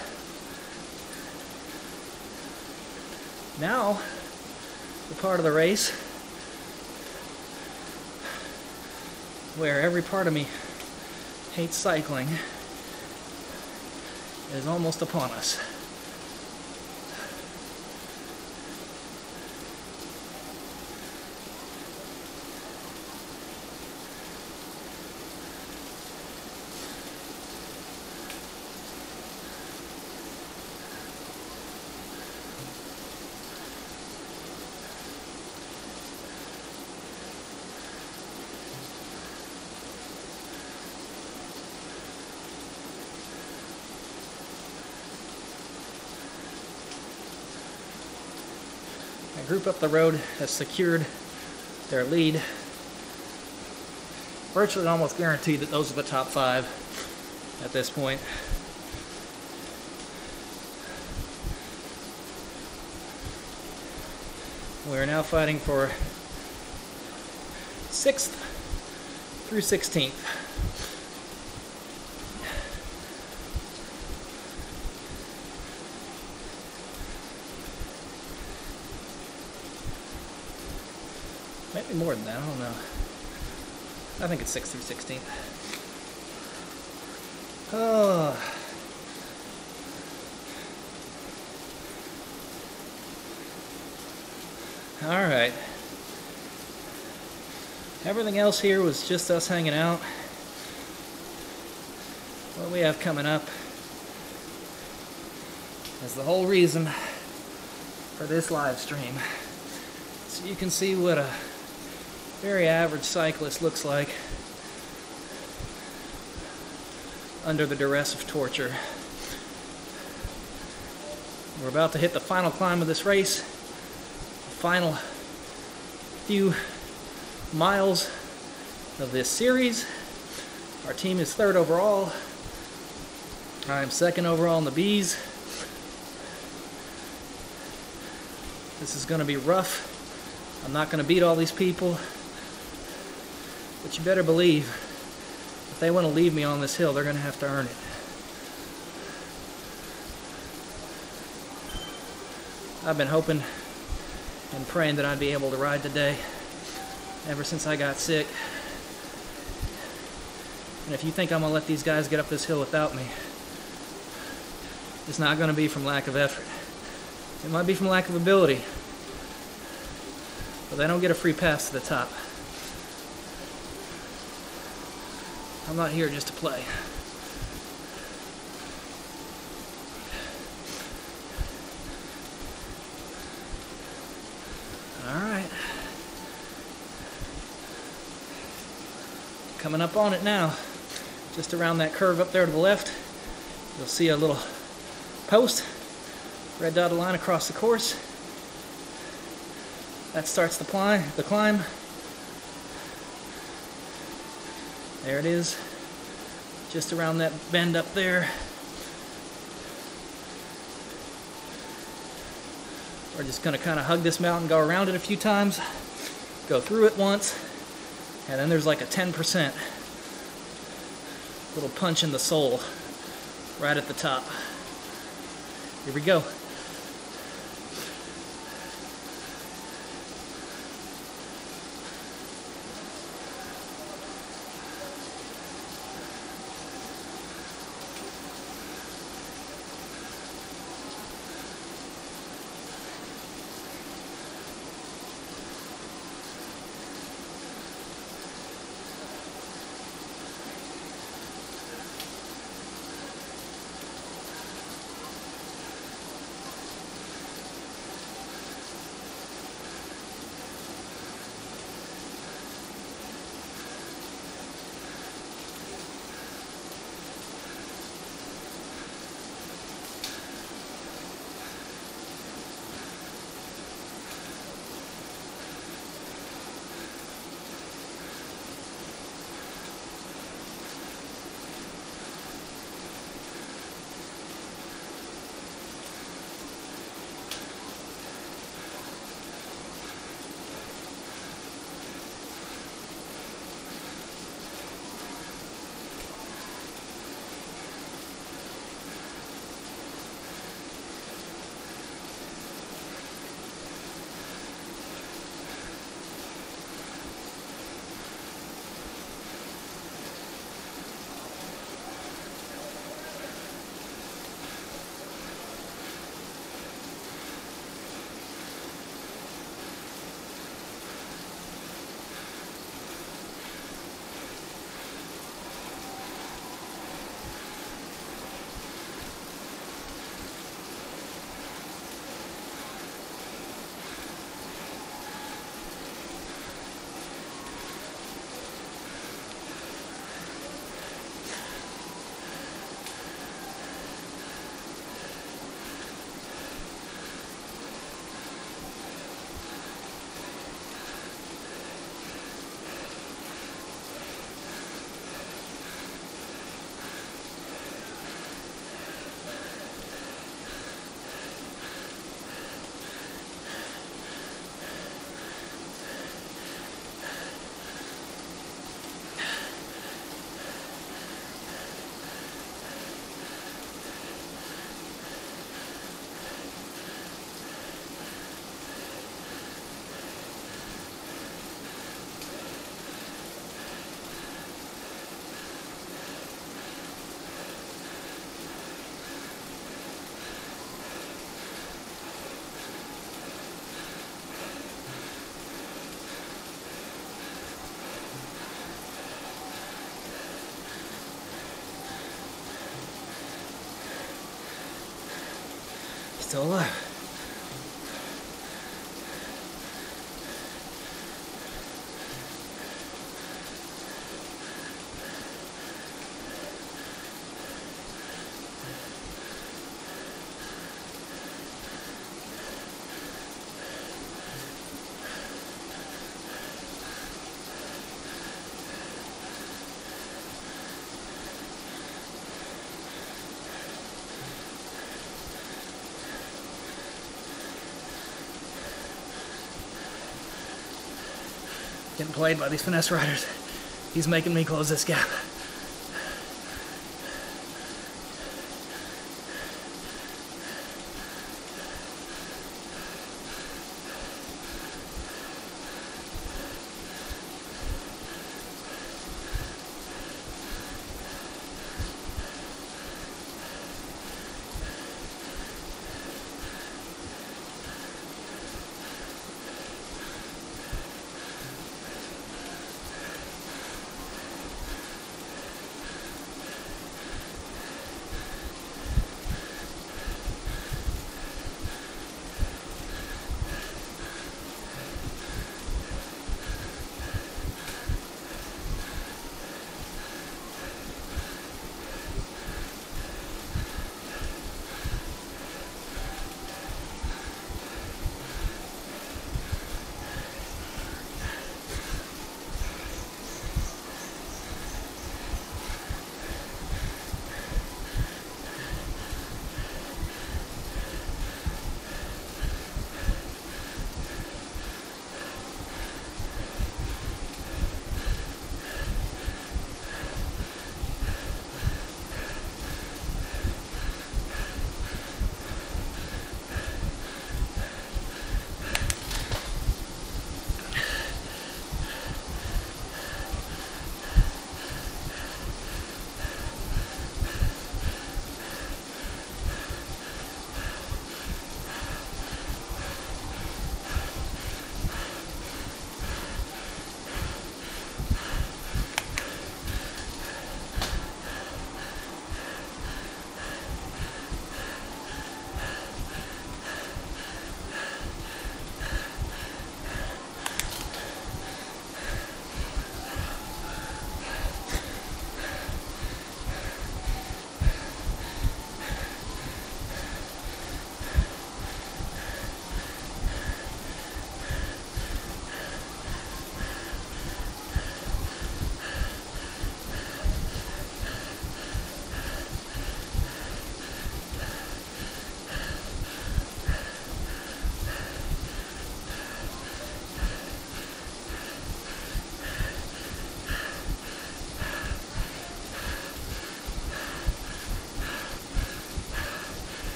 Now, the part of the race where every part of me hates cycling is almost upon us. The group up the road has secured their lead. Virtually almost guaranteed that those are the top 5 at this point. We're now fighting for 6th through 16th. Maybe more than that, I don't know. I think it's 6th through 16th. Oh. Alright. Everything else here was just us hanging out. What we have coming up is the whole reason for this live stream. So you can see what a very average cyclist looks like under the duress of torture. We're about to hit the final climb of this race, the final few miles of this series. Our team is 3rd overall. I'm 2nd overall in the Bs. This is going to be rough. I'm not going to beat all these people. But you better believe, if they want to leave me on this hill, they're going to have to earn it. I've been hoping and praying that I'd be able to ride today, ever since I got sick. And if you think I'm going to let these guys get up this hill without me, it's not going to be from lack of effort. It might be from lack of ability, but they don't get a free pass to the top. I'm not here just to play. Alright. Coming up on it now. Just around that curve up there to the left, you'll see a little post, red dotted line across the course. That starts the climb. There it is, just around that bend up there. We're just going to kind of hug this mountain, go around it a few times, go through it once, and then there's like a 10% little punch in the sole right at the top. Here we go. Still alive. Getting played by these finesse riders. He's making me close this gap.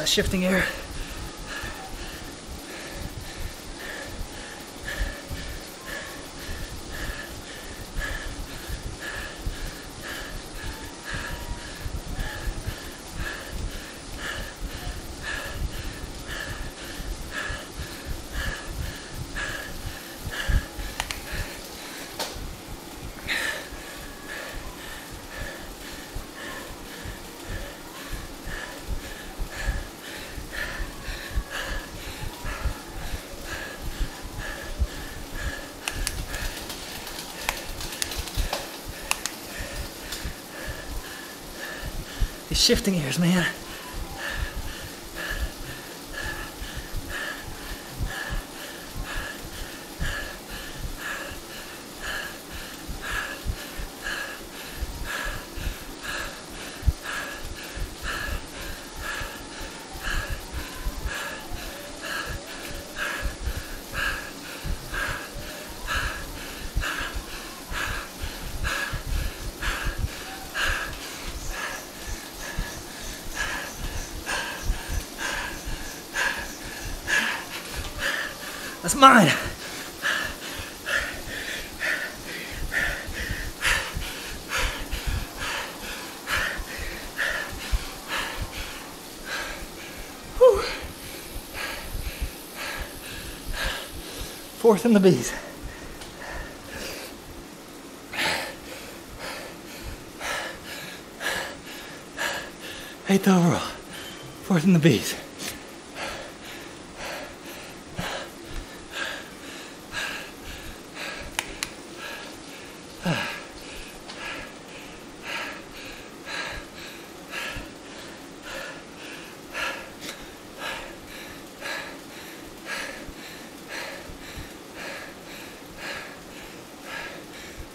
that shifting air. These shifting airs, man. That's mine. Whew. Fourth in the bees. Eighth overall. Fourth in the bees.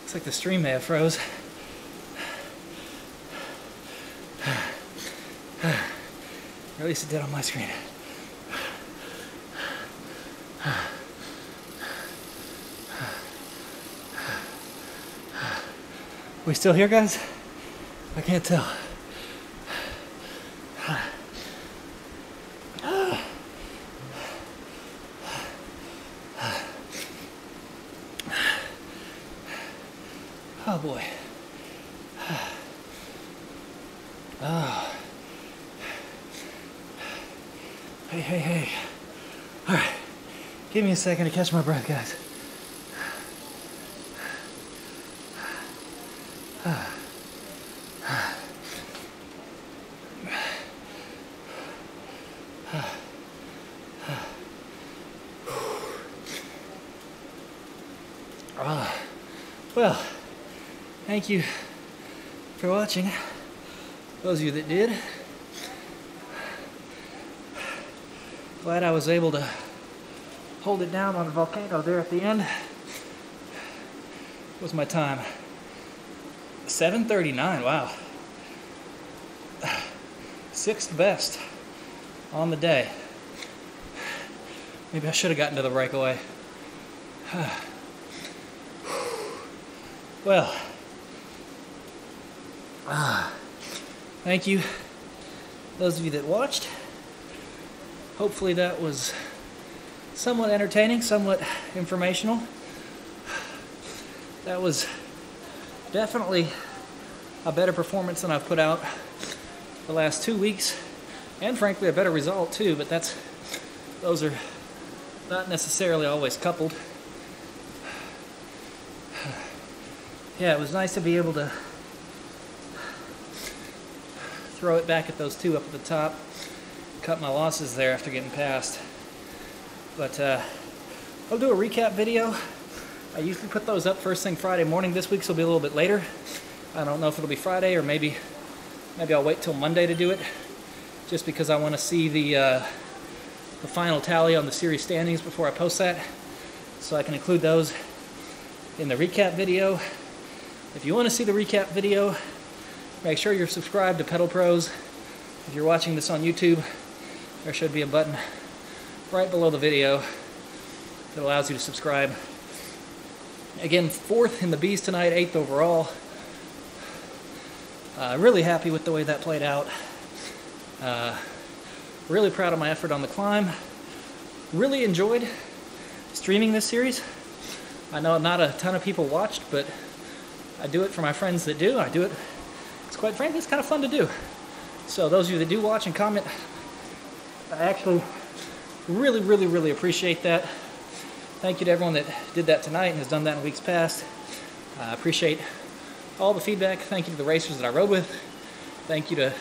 Looks like the stream may have froze. Or at least it did on my screen. We still here, guys? I can't tell. Oh boy. Oh. Hey. All right. Give me a second to catch my breath, guys. Well, thank you for watching. Those of you that did. Glad I was able to hold it down on the volcano there at the end. What was my time? 7:39, wow. Sixth best on the day. Maybe I should have gotten to the breakaway. Well, thank you, those of you that watched. Hopefully that was somewhat entertaining, somewhat informational. That was definitely a better performance than I've put out the last 2 weeks, and frankly a better result too, but those are not necessarily always coupled. Yeah, it was nice to be able to throw it back at those two up at the top. Cut my losses there after getting past. But I'll do a recap video. I usually put those up first thing Friday morning. This week's will be a little bit later. I don't know if it'll be Friday or maybe I'll wait till Monday to do it, just because I want to see the final tally on the series standings before I post that, so I can include those in the recap video. If you want to see the recap video, make sure you're subscribed to Pedal Prose. If you're watching this on YouTube, there should be a button right below the video that allows you to subscribe. Again, 4th in the Bees tonight, 8th overall. Really happy with the way that played out. Really proud of my effort on the climb. Really enjoyed streaming this series. I know not a ton of people watched, but I do it for my friends that do. I do it, it's quite frankly, it's kind of fun to do. So those of you that do watch and comment, I actually really appreciate that. Thank you to everyone that did that tonight and has done that in weeks past. I appreciate all the feedback. Thank you to the racers that I rode with. Thank you to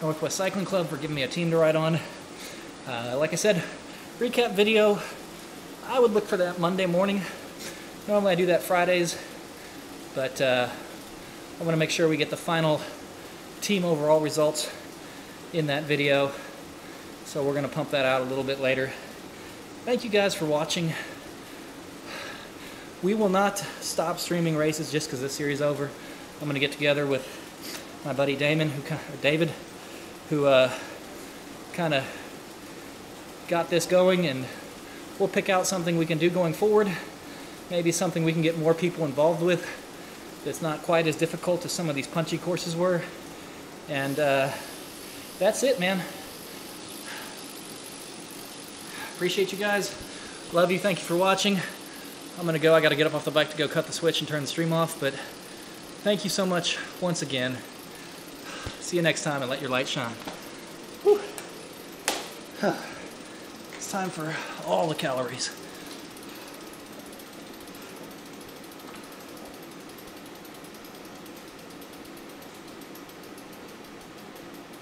Northwest Cycling Club for giving me a team to ride on. Like I said, recap video, I would look for that Monday morning. Normally I do that Fridays, but I want to make sure we get the final team overall results in that video. So we're going to pump that out a little bit later. Thank you guys for watching. We will not stop streaming races just because this series is over. I'm going to get together with my buddy David, who kind of got this going, and we'll pick out something we can do going forward. Maybe something we can get more people involved with. It's not quite as difficult as some of these punchy courses were. And that's it, man. Appreciate you guys. Love you. Thank you for watching. I'm going to go. I got to get up off the bike to go cut the switch and turn the stream off. But thank you so much once again. See you next time, and let your light shine. Whew. It's time for all the calories.